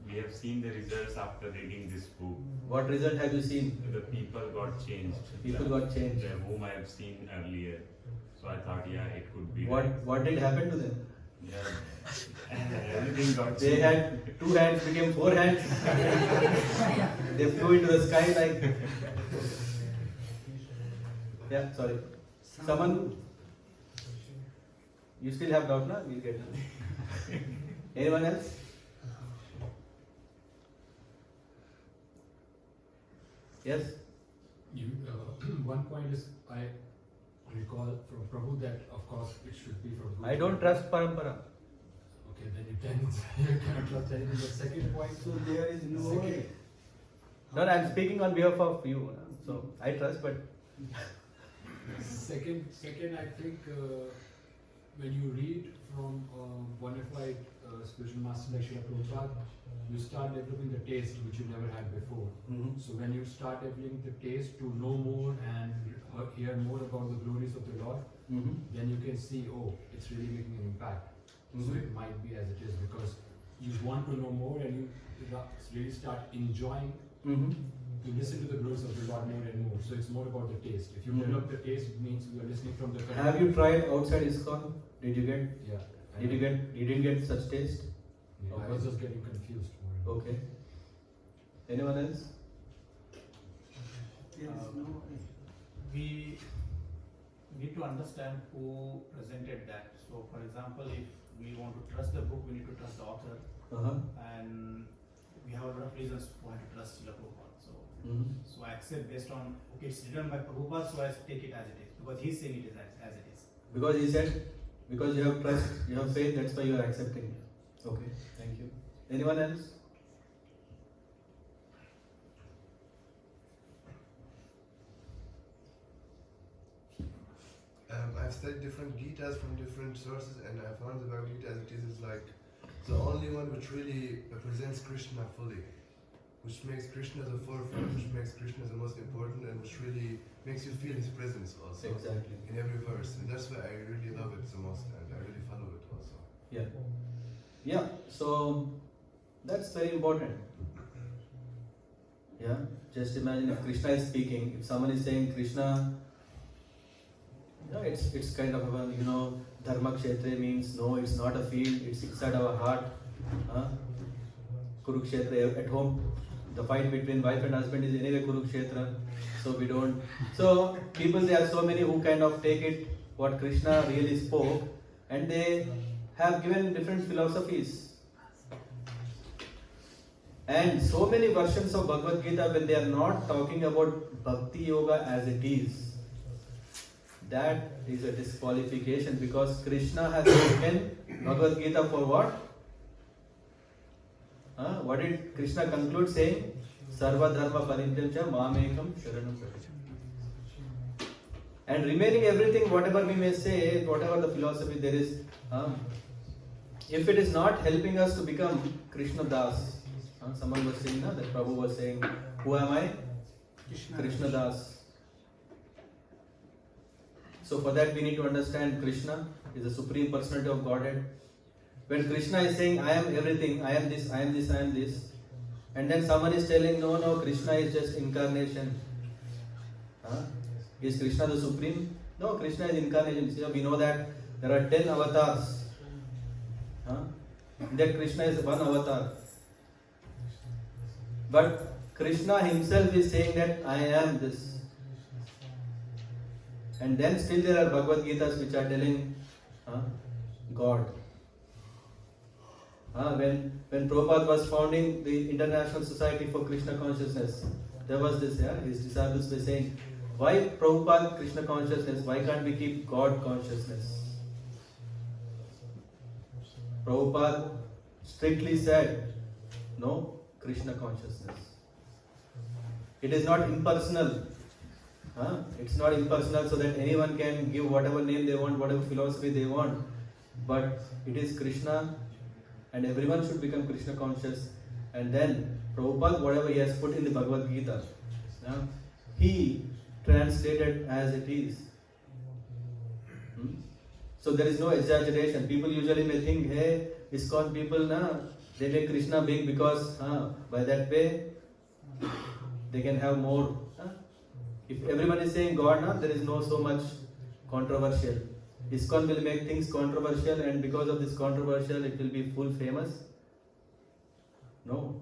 We have seen the results after reading this book. What result have you seen? The people got changed. People got changed. The whom I have seen earlier. So I thought, yeah, it could be. What did happen to them? Yeah. Everything got changed. They had 2 hands became 4 hands. They flew into the sky like. Yeah, sorry. Someone. You still have doubt, na? We'll get it. Anyone else? Yes. One point is I recall from Prabhu that of course it should be from Guru. I don't trust parampara. Okay, then you cannot trust anything. But second point, So there is no way. No, I'm speaking on behalf of you. So I trust, but second, I think when you read from bona fide spiritual master like Srila Prabhupada, you start developing the taste which you never had before. Mhm. So when you start developing the taste to know more and hear more about the glories of the Lord, then you can see, oh, it's really making an impact. So it might be as it is because you want to know more and you really start enjoying to listen to the glories of the Lord more and more. So it's more about the taste. If you develop the taste, it means you are listening from the. Have you tried outside ISKCON? Did you get? Yeah. You didn't get such taste? Yeah, I was just getting confused more. Okay. Anyone else? There is no way. We need to understand who presented that. So, for example, if we want to trust the book, we need to trust the author, and we have a lot of reasons why to trust Srila Prabhupada. So I accept based on, okay, it's written by Prabhupada, so I take it as it is because he's saying it is as it is. Because he said, because you have trust, you have faith, that's why you are accepting it. Okay, thank you. Anyone else? I've studied different Gitas from different sources, and I found the Bhagavad Gita as it is like the only one which really represents Krishna fully, which makes Krishna the forefront, which makes Krishna the most important, and which really makes you feel his presence also. Exactly. In every verse, and that's why I really love it the most, and I really follow it also. Yeah. Yeah, so that's very important. Yeah, just imagine if Krishna is speaking, if someone is saying Krishna, yeah, it's kind of a, Dharma Kshetra means no, it's not a field, it's inside our heart. Kurukshetra at home, the fight between wife and husband is anyway Kurukshetra, so we don't. So people, there are so many who kind of take it, what Krishna really spoke, and they have given different philosophies. And so many versions of Bhagavad Gita, when they are not talking about Bhakti Yoga as it is, that is a disqualification, because Krishna has spoken Bhagavad Gita for what? What did Krishna conclude saying? Sarva dharma parintyamcha mamekam sharanam prapacha. And remaining everything, whatever we may say, whatever the philosophy there is, if it is not helping us to become Krishna Das, someone was saying that Prabhu was saying, who am I? Krishna Das. So for that we need to understand Krishna is the Supreme Personality of Godhead. When Krishna is saying, I am everything, I am this, I am this, I am this, and then someone is telling, no, Krishna is just incarnation. Is Krishna the Supreme? No, Krishna is incarnation. See, we know that There are 10 avatars. Huh? That Krishna is one avatar. But Krishna himself is saying that I am this. And then still there are Bhagavad Gitas which are telling God. When Prabhupada was founding the International Society for Krishna Consciousness, there was this, his disciples were saying, why Prabhupada Krishna consciousness? Why can't we keep God consciousness? Prabhupada strictly said, no, Krishna consciousness. It is not impersonal. It's not impersonal so that anyone can give whatever name they want, whatever philosophy they want. But it is Krishna and everyone should become Krishna conscious. And then Prabhupada, whatever he has put in the Bhagavad Gita, he translated as it is. So there is no exaggeration. People usually may think, hey, ISKCON people, they make Krishna big because by that way they can have more. If everyone is saying God, there is no so much controversial. ISKCON will make things controversial, and because of this controversial, it will be full famous. No.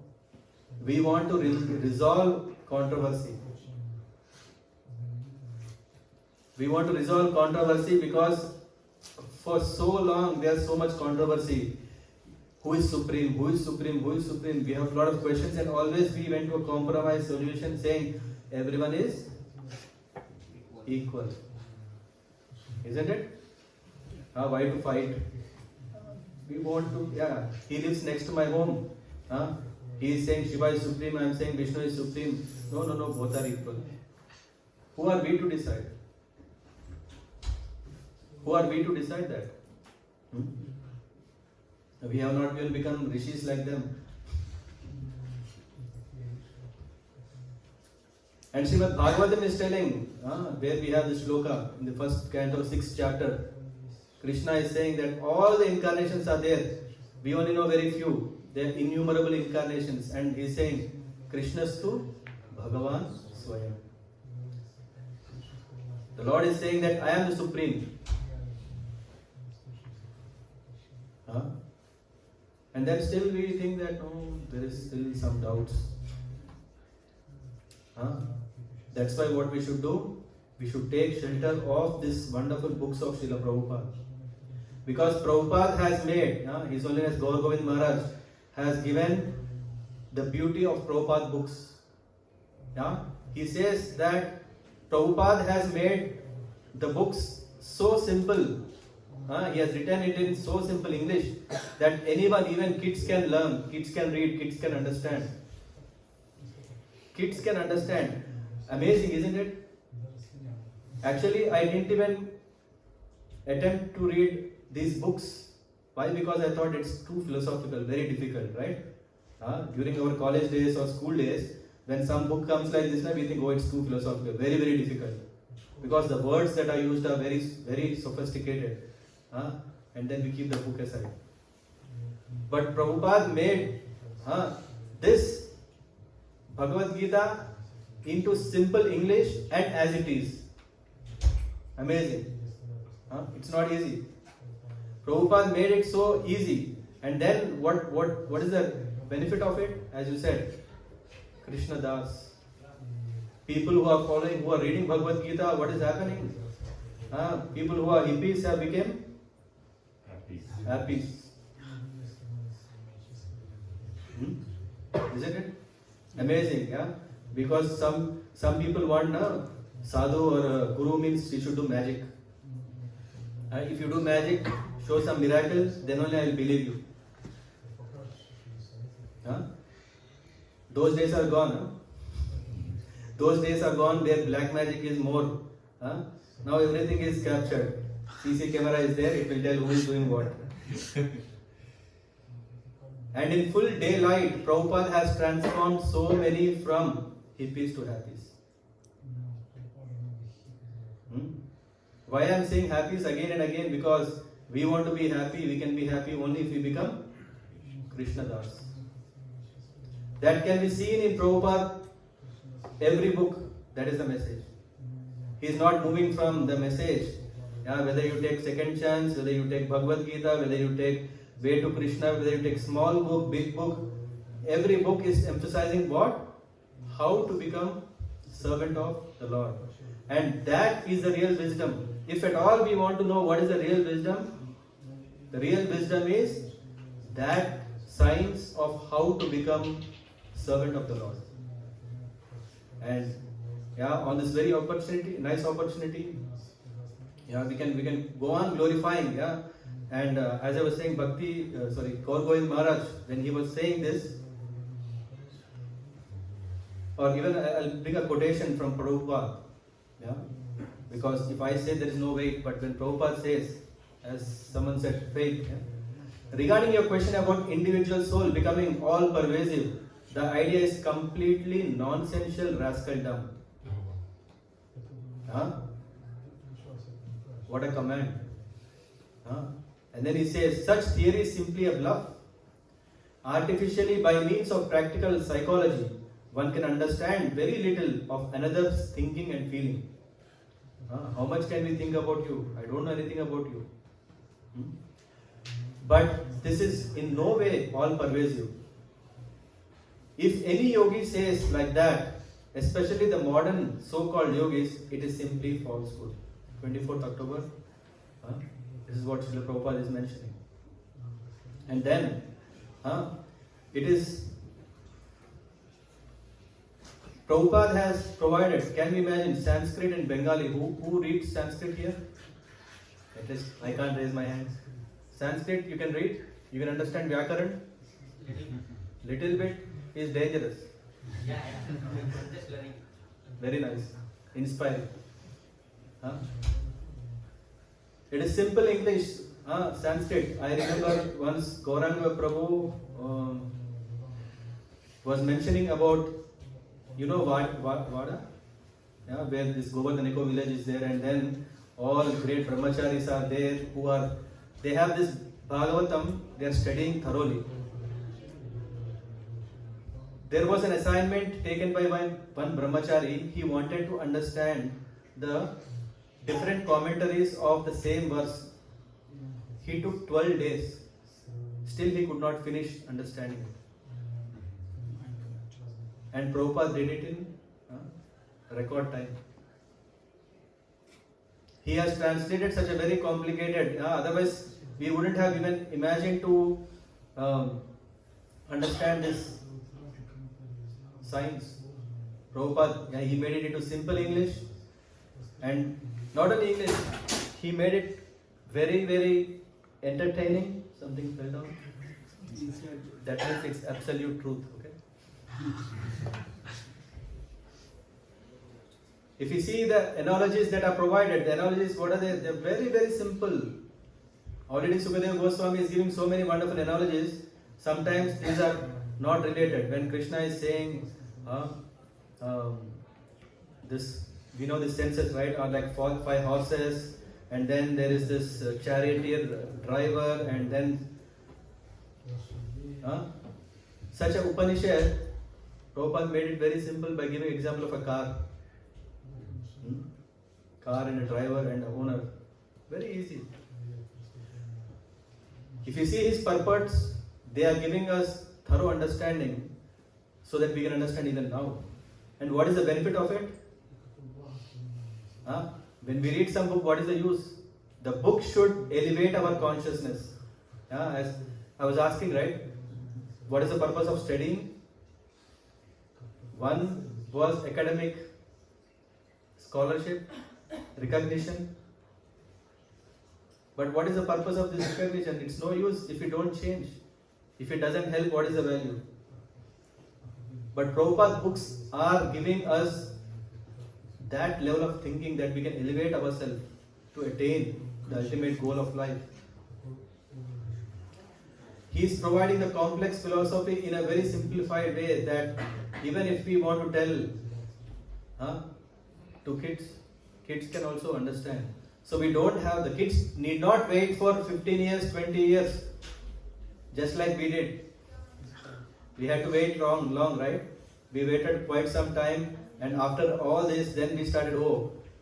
We want to resolve controversy. We want to resolve controversy because for so long there is so much controversy. Who is supreme? Who is supreme? Who is supreme? We have a lot of questions, and always we went to a compromise solution saying everyone is equal. Isn't it? Why to fight? We want to, he lives next to my home. He is saying Shiva is supreme, I am saying Vishnu is supreme. No, both are equal. Who are we to decide? Who are we to decide that? We have not even become rishis like them. And Srimad Bhagavatam is telling, where we have the shloka in the first canto, 6th chapter. Krishna is saying that all the incarnations are there. We only know very few. They are innumerable incarnations. And he is saying, Krishnastu Bhagavan Swayam. The Lord is saying that I am the supreme. And then still we think that there is still some doubts. That's why what we should do, we should take shelter of these wonderful books of Srila Prabhupada. Because Prabhupada has made, His Holiness Gaur Govind Maharaj has given the beauty of Prabhupada books. He says that Prabhupada has made the books so simple. He has written it in so simple English that anyone, even kids can learn, kids can read, kids can understand. Kids can understand. Amazing, isn't it? Actually, I didn't even attempt to read these books. Why? Because I thought it's too philosophical, very difficult, right? During our college days or school days, when some book comes like this, we think, it's too philosophical, very, very difficult. Because the words that are used are very, very sophisticated. And then we keep the book aside. But Prabhupada made this Bhagavad Gita into simple English and as it is. Amazing. It's not easy. Prabhupada made it so easy. And then what is the benefit of it? As you said, Krishna Das. People who are following, who are reading Bhagavad Gita, what is happening? People who are hippies have become happy. Isn't it? Amazing, Because some people want sadhu or guru means you should do magic. If you do magic, show some miracles, then only I will believe you. Those days are gone. Those days are gone where black magic is more. Now everything is captured. CC camera is there, it will tell who is doing what. And in full daylight, Prabhupada has transformed so many from hippies to happies. Why I am saying happies again and again? Because we want to be happy, we can be happy only if we become Krishna Das. That can be seen in Prabhupada, every book, that is the message. He is not moving from the message Yeah, whether you take Second Chance, whether you take Bhagavad Gita, whether you take Way to Krishna, whether you take small book, big book, every book is emphasizing what? How to become servant of the Lord. And that is the real wisdom. If at all we want to know what is the real wisdom is that science of how to become servant of the Lord. And yeah, on this very opportunity, nice opportunity, yeah, we can go on glorifying, yeah. And as I was saying, Gaur Govind Maharaj, when he was saying this, or even I'll bring a quotation from Prabhupada, yeah, because if I say there is no weight, but when Prabhupada says, as someone said, faith, yeah, regarding your question about individual soul becoming all pervasive, the idea is completely nonsensical rascaldom. Huh? What a command. Huh? And then he says, such theory is simply a bluff. Artificially, by means of practical psychology, one can understand very little of another's thinking and feeling. How much can we think about you? I don't know anything about you. But this is in no way all pervasive. If any yogi says like that, especially the modern so-called yogis, it is simply falsehood. 24th October, this is what Srila Prabhupada is mentioning. And then, it is, Prabhupada has provided, can we imagine, Sanskrit and Bengali. Who reads Sanskrit here? At least I can't raise my hands. Sanskrit you can read, you can understand Vyakaran. Little bit is dangerous. Yeah. Just learning. Very nice, inspiring. It is simple English, Sanskrit. I remember once Gauranga Prabhu was mentioning about, you know, Vada? Yeah, where this Govardhaneko village is there, and then all great brahmacharis are there they have this Bhagavatam, they are studying thoroughly. There was an assignment taken by one brahmachari. He wanted to understand the different commentaries of the same verse. He took 12 days. Still he could not finish understanding it. And Prabhupada did it in record time. He has translated such a very complicated, otherwise we wouldn't have even imagined to understand this science. Prabhupada, he made it into simple English, and not only English, he made it very, very entertaining. Something fell down. That means it's absolute truth, okay? If you see the analogies that are provided, the analogies, what are they? They're very, very simple. Already Sukadeva Goswami is giving so many wonderful analogies. Sometimes these are not related. When Krishna is saying, this, we know the senses, right, are like 5 horses, and then there is this charioteer driver, and then such a Upanishad, Prabhupada made it very simple by giving example of a car. Car and a driver and a owner. Very easy. If you see his purports, they are giving us thorough understanding so that we can understand even now. And what is the benefit of it? When we read some book, what is the use? The book should elevate our consciousness. As I was asking, right? What is the purpose of studying? One was academic scholarship, recognition. But what is the purpose of this recognition? It's no use if you don't change. If it doesn't help, what is the value? But Prabhupada's books are giving us that level of thinking that we can elevate ourselves to attain the ultimate goal of life. He is providing the complex philosophy in a very simplified way that even if we want to tell to kids can also understand. So we don't have, the kids need not wait for 15 years, 20 years, just like we did. We had to wait long, right? We waited quite some time, and after all this, then we started,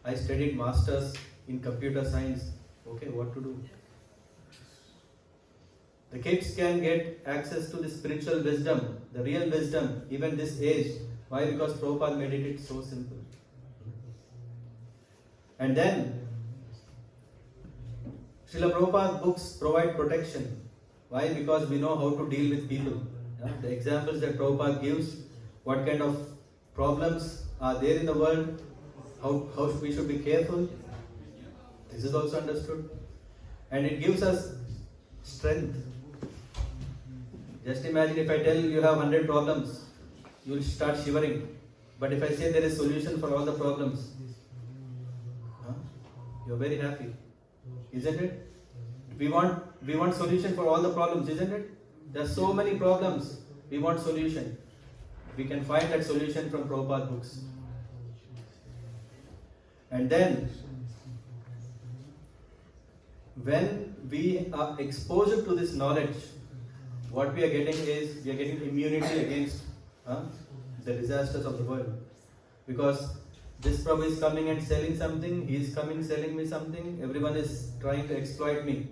I studied masters, in computer science. Okay, what to do? The kids can get access to the spiritual wisdom, the real wisdom, even this age. Why? Because Prabhupada made it so simple. And then, Srila Prabhupada's books provide protection. Why? Because we know how to deal with people. Yeah? The examples that Prabhupada gives, what kind of problems are there in the world, how we should be careful. This is also understood. And it gives us strength. Just imagine if I tell you have 100 problems, you will start shivering. But if I say there is solution for all the problems, you are very happy, isn't it? We want solution for all the problems, isn't it? There are so many problems. We want solution. We can find that solution from Prabhupada books. And then, when we are exposed to this knowledge, what we are getting is, we are getting immunity against the disasters of the world. Because this Prabhu is coming and selling something, he is coming selling me something, everyone is trying to exploit me.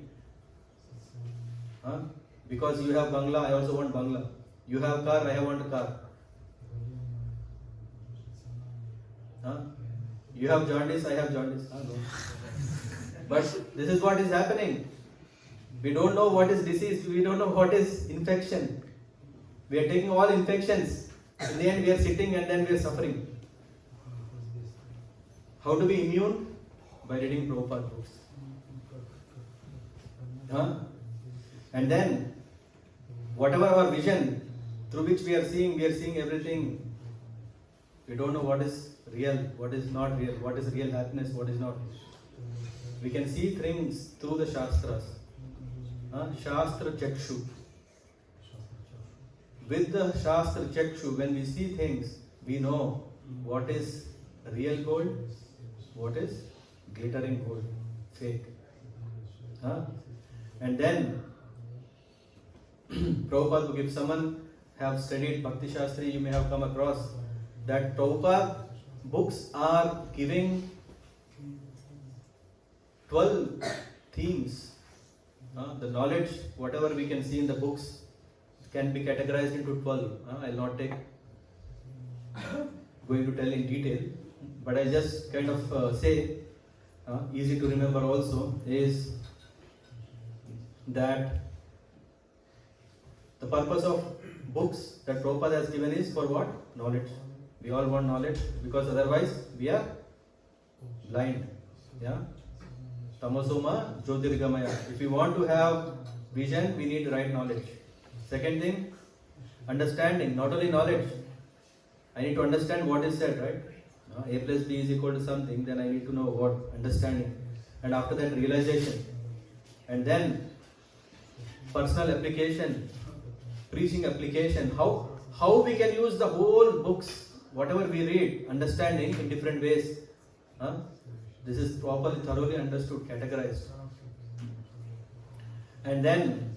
Because you have Bangla, I also want Bangla. You have car, I want a car. You have jaundice, I have jaundice. No. But this is what is happening. We don't know what is disease, we don't know what is infection. We are taking all infections. In the end we are sitting and then we are suffering. How to be immune? By reading Prabhupada books. And then, whatever our vision through which we are seeing everything. We don't know what is real, what is not real, what is real happiness, what is not. We can see things through the Shastras. Shastra Chakshu. With the Shastra Chakshu, when we see things, we know what is real gold, what is glittering gold, fake. And then, Prabhupada book, if someone have studied Bhakti Shastri, you may have come across that Prabhupada books are giving 12 themes. The knowledge, whatever we can see in the books, can be categorized into 12. I'll not going to tell in detail, but I just kind of say, easy to remember also, is that the purpose of books that Prabhupada has given is for what? Knowledge. We all want knowledge, because otherwise we are blind. Yeah? Tamasoma Jyotirgamaya. If we want to have vision, we need right knowledge. Second thing, understanding. Not only knowledge. I need to understand what is said, right? A plus B is equal to something, then I need to know what, understanding. And after that, realization. And then, personal application, preaching application. How we can use the whole books, whatever we read, understanding in different ways. This is properly, thoroughly understood, categorized. And then,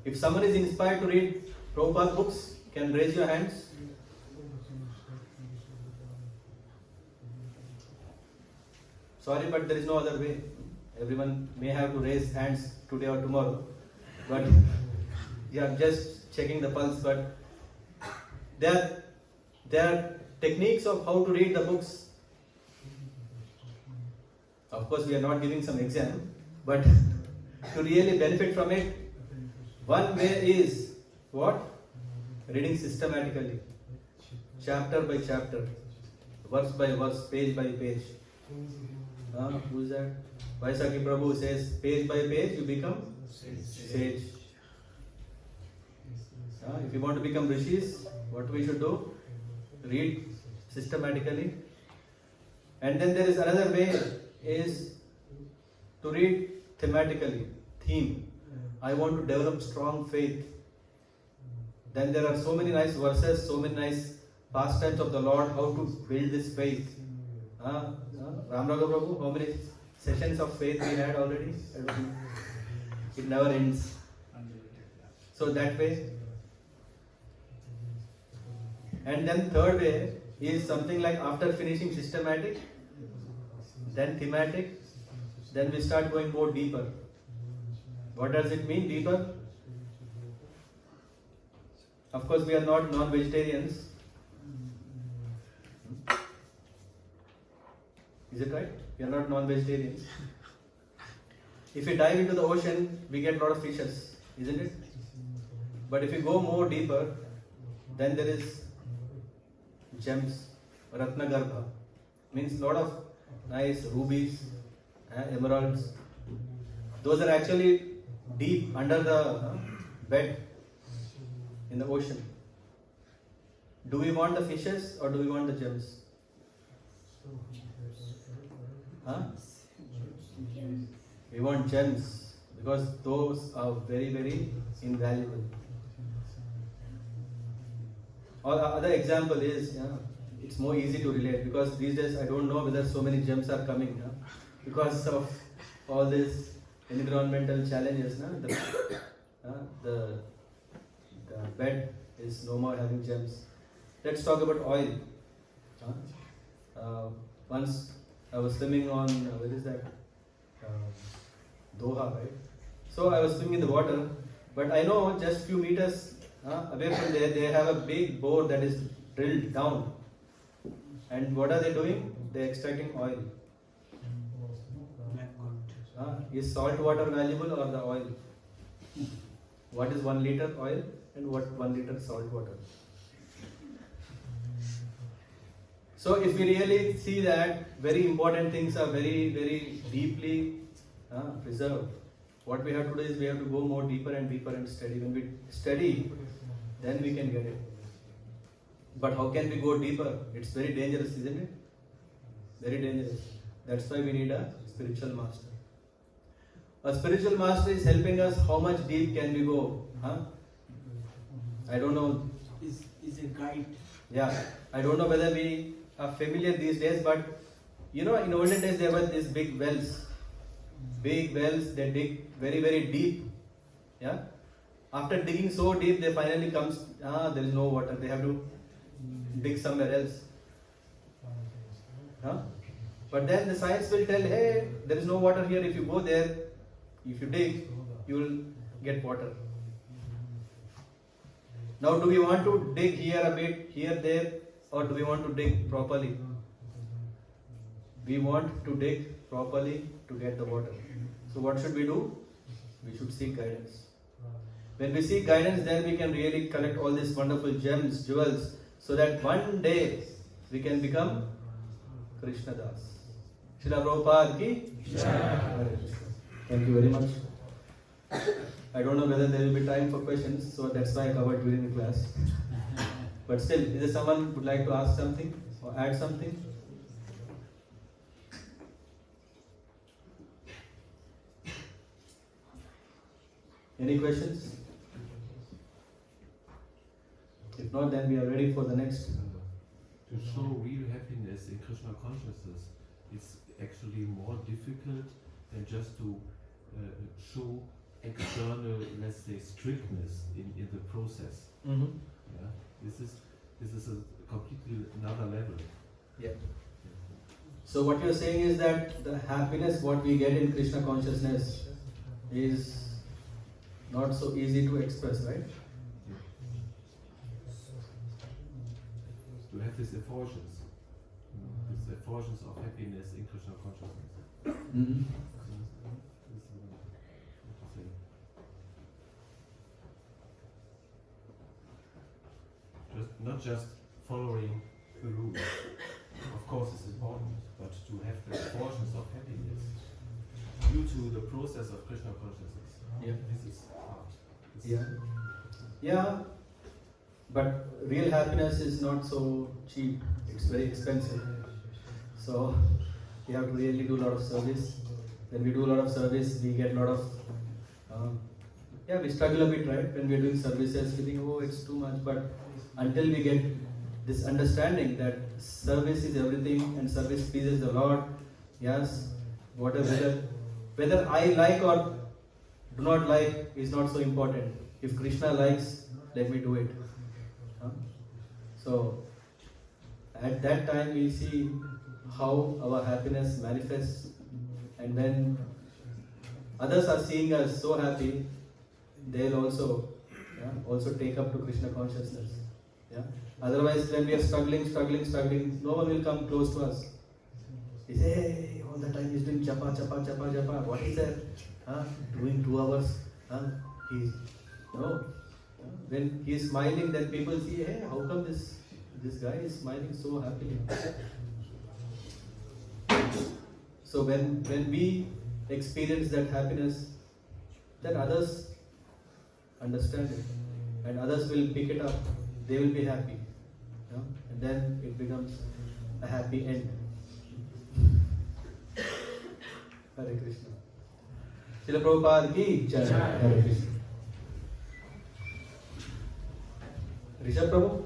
if someone is inspired to read Prabhupada books, can raise your hands. Sorry, but there is no other way. Everyone may have to raise hands today or tomorrow. But yeah, just checking the pulse. But there are techniques of how to read the books. Of course, we are not giving some exam, but to really benefit from it, one way is what? Reading systematically, chapter by chapter, verse by verse, page by page. Who is that? Vaisakhi Prabhu says, page by page you become sage. If you want to become rishis, what we should do? Read systematically. And then there is another way, is to read thematically, theme. I want to develop strong faith. Then there are so many nice verses, so many nice pastimes of the Lord, how to build this faith. Ramraga Prabhu, how many sessions of faith we had already? It never ends. So that way. And then third way is something like after finishing systematic, then thematic, then we start going more deeper. What does it mean, deeper? Of course, we are not non-vegetarians. Is it right? We are not non-vegetarians. If we dive into the ocean, we get a lot of fishes, isn't it? But if we go more deeper, then there is gems, Ratna Garbha, means lot of nice rubies, emeralds. Those are actually deep under the bed in the ocean. Do we want the fishes or do we want the gems? Huh? We want gems because those are very, very invaluable. Or the other example is, it's more easy to relate because these days I don't know whether so many gems are coming because of all these environmental challenges. The bed is no more having gems. Let's talk about oil. Once I was swimming on, where is that? Doha, right? So I was swimming in the water, but I know just few meters away from there, they have a big bore that is drilled down. And what are they doing? They are extracting oil. Is salt water valuable or the oil? What is 1 liter oil and what 1 liter salt water? So if we really see that very important things are very, very deeply preserved, what we have to do is we have to go more deeper and deeper and study. When we study, then we can get it. But how can we go deeper? It's very dangerous, isn't it? Very dangerous. That's why we need a spiritual master. A spiritual master is helping us how much deep can we go. I don't know. Is a guide. Yeah, I don't know whether we are familiar these days, but in olden days there were these big wells. Big wells, they dig very, very deep. Yeah. After digging so deep, they finally comes, there is no water. They have to dig somewhere else. But then the science will tell, hey, there is no water here. If you go there, if you dig, you will get water. Now, do we want to dig here a bit, here, there, or do we want to dig properly? We want to dig properly to get the water. So what should we do? We should seek guidance. When we seek guidance, then we can really collect all these wonderful gems, jewels, so that one day we can become Krishna Das. Srila Prabhupada ki Jai. Thank you very much. I don't know whether there will be time for questions, so that's why I covered during the class. But still, is there someone who would like to ask something or add something? Any questions? If not, then we are ready for the next. To show real happiness in Krishna consciousness, it's actually more difficult than just to show external, let's say, strictness in the process. Mm-hmm. Yeah? This is a completely another level. Yeah. So what you're saying is that the happiness what we get in Krishna consciousness is not so easy to express, right? To have these effulgence, these effulgence of happiness in Krishna consciousness. Mm-hmm. Not just following the rules. Of course, it's important, but to have the effulgence of happiness due to the process of Krishna consciousness. Yeah. This is hard. Yeah, but real happiness is not so cheap. It's very expensive. So we have to really do a lot of service. When we do a lot of service, we get a lot of we struggle a bit, right? When we're doing services, we think, oh, it's too much. But until we get this understanding that service is everything and service pleases the Lord, yes, whether I like or do not like is not so important. If Krishna likes, let me do it. So at that time we see how our happiness manifests And when others are seeing us so happy, they'll also take up to Krishna consciousness. Yeah? Otherwise, when we are struggling, no one will come close to us. He say, hey, all the time he's doing japa. What is that? Doing 2 hours. No. When he is smiling, then people see, hey, how come this guy is smiling so happily? So when we experience that happiness, then others understand it, and others will pick it up. They will be happy, and then it becomes a happy end. Hare Krishna. Srila Prabhupada ki jai. Hare Krishna. Rishabh Prabhu.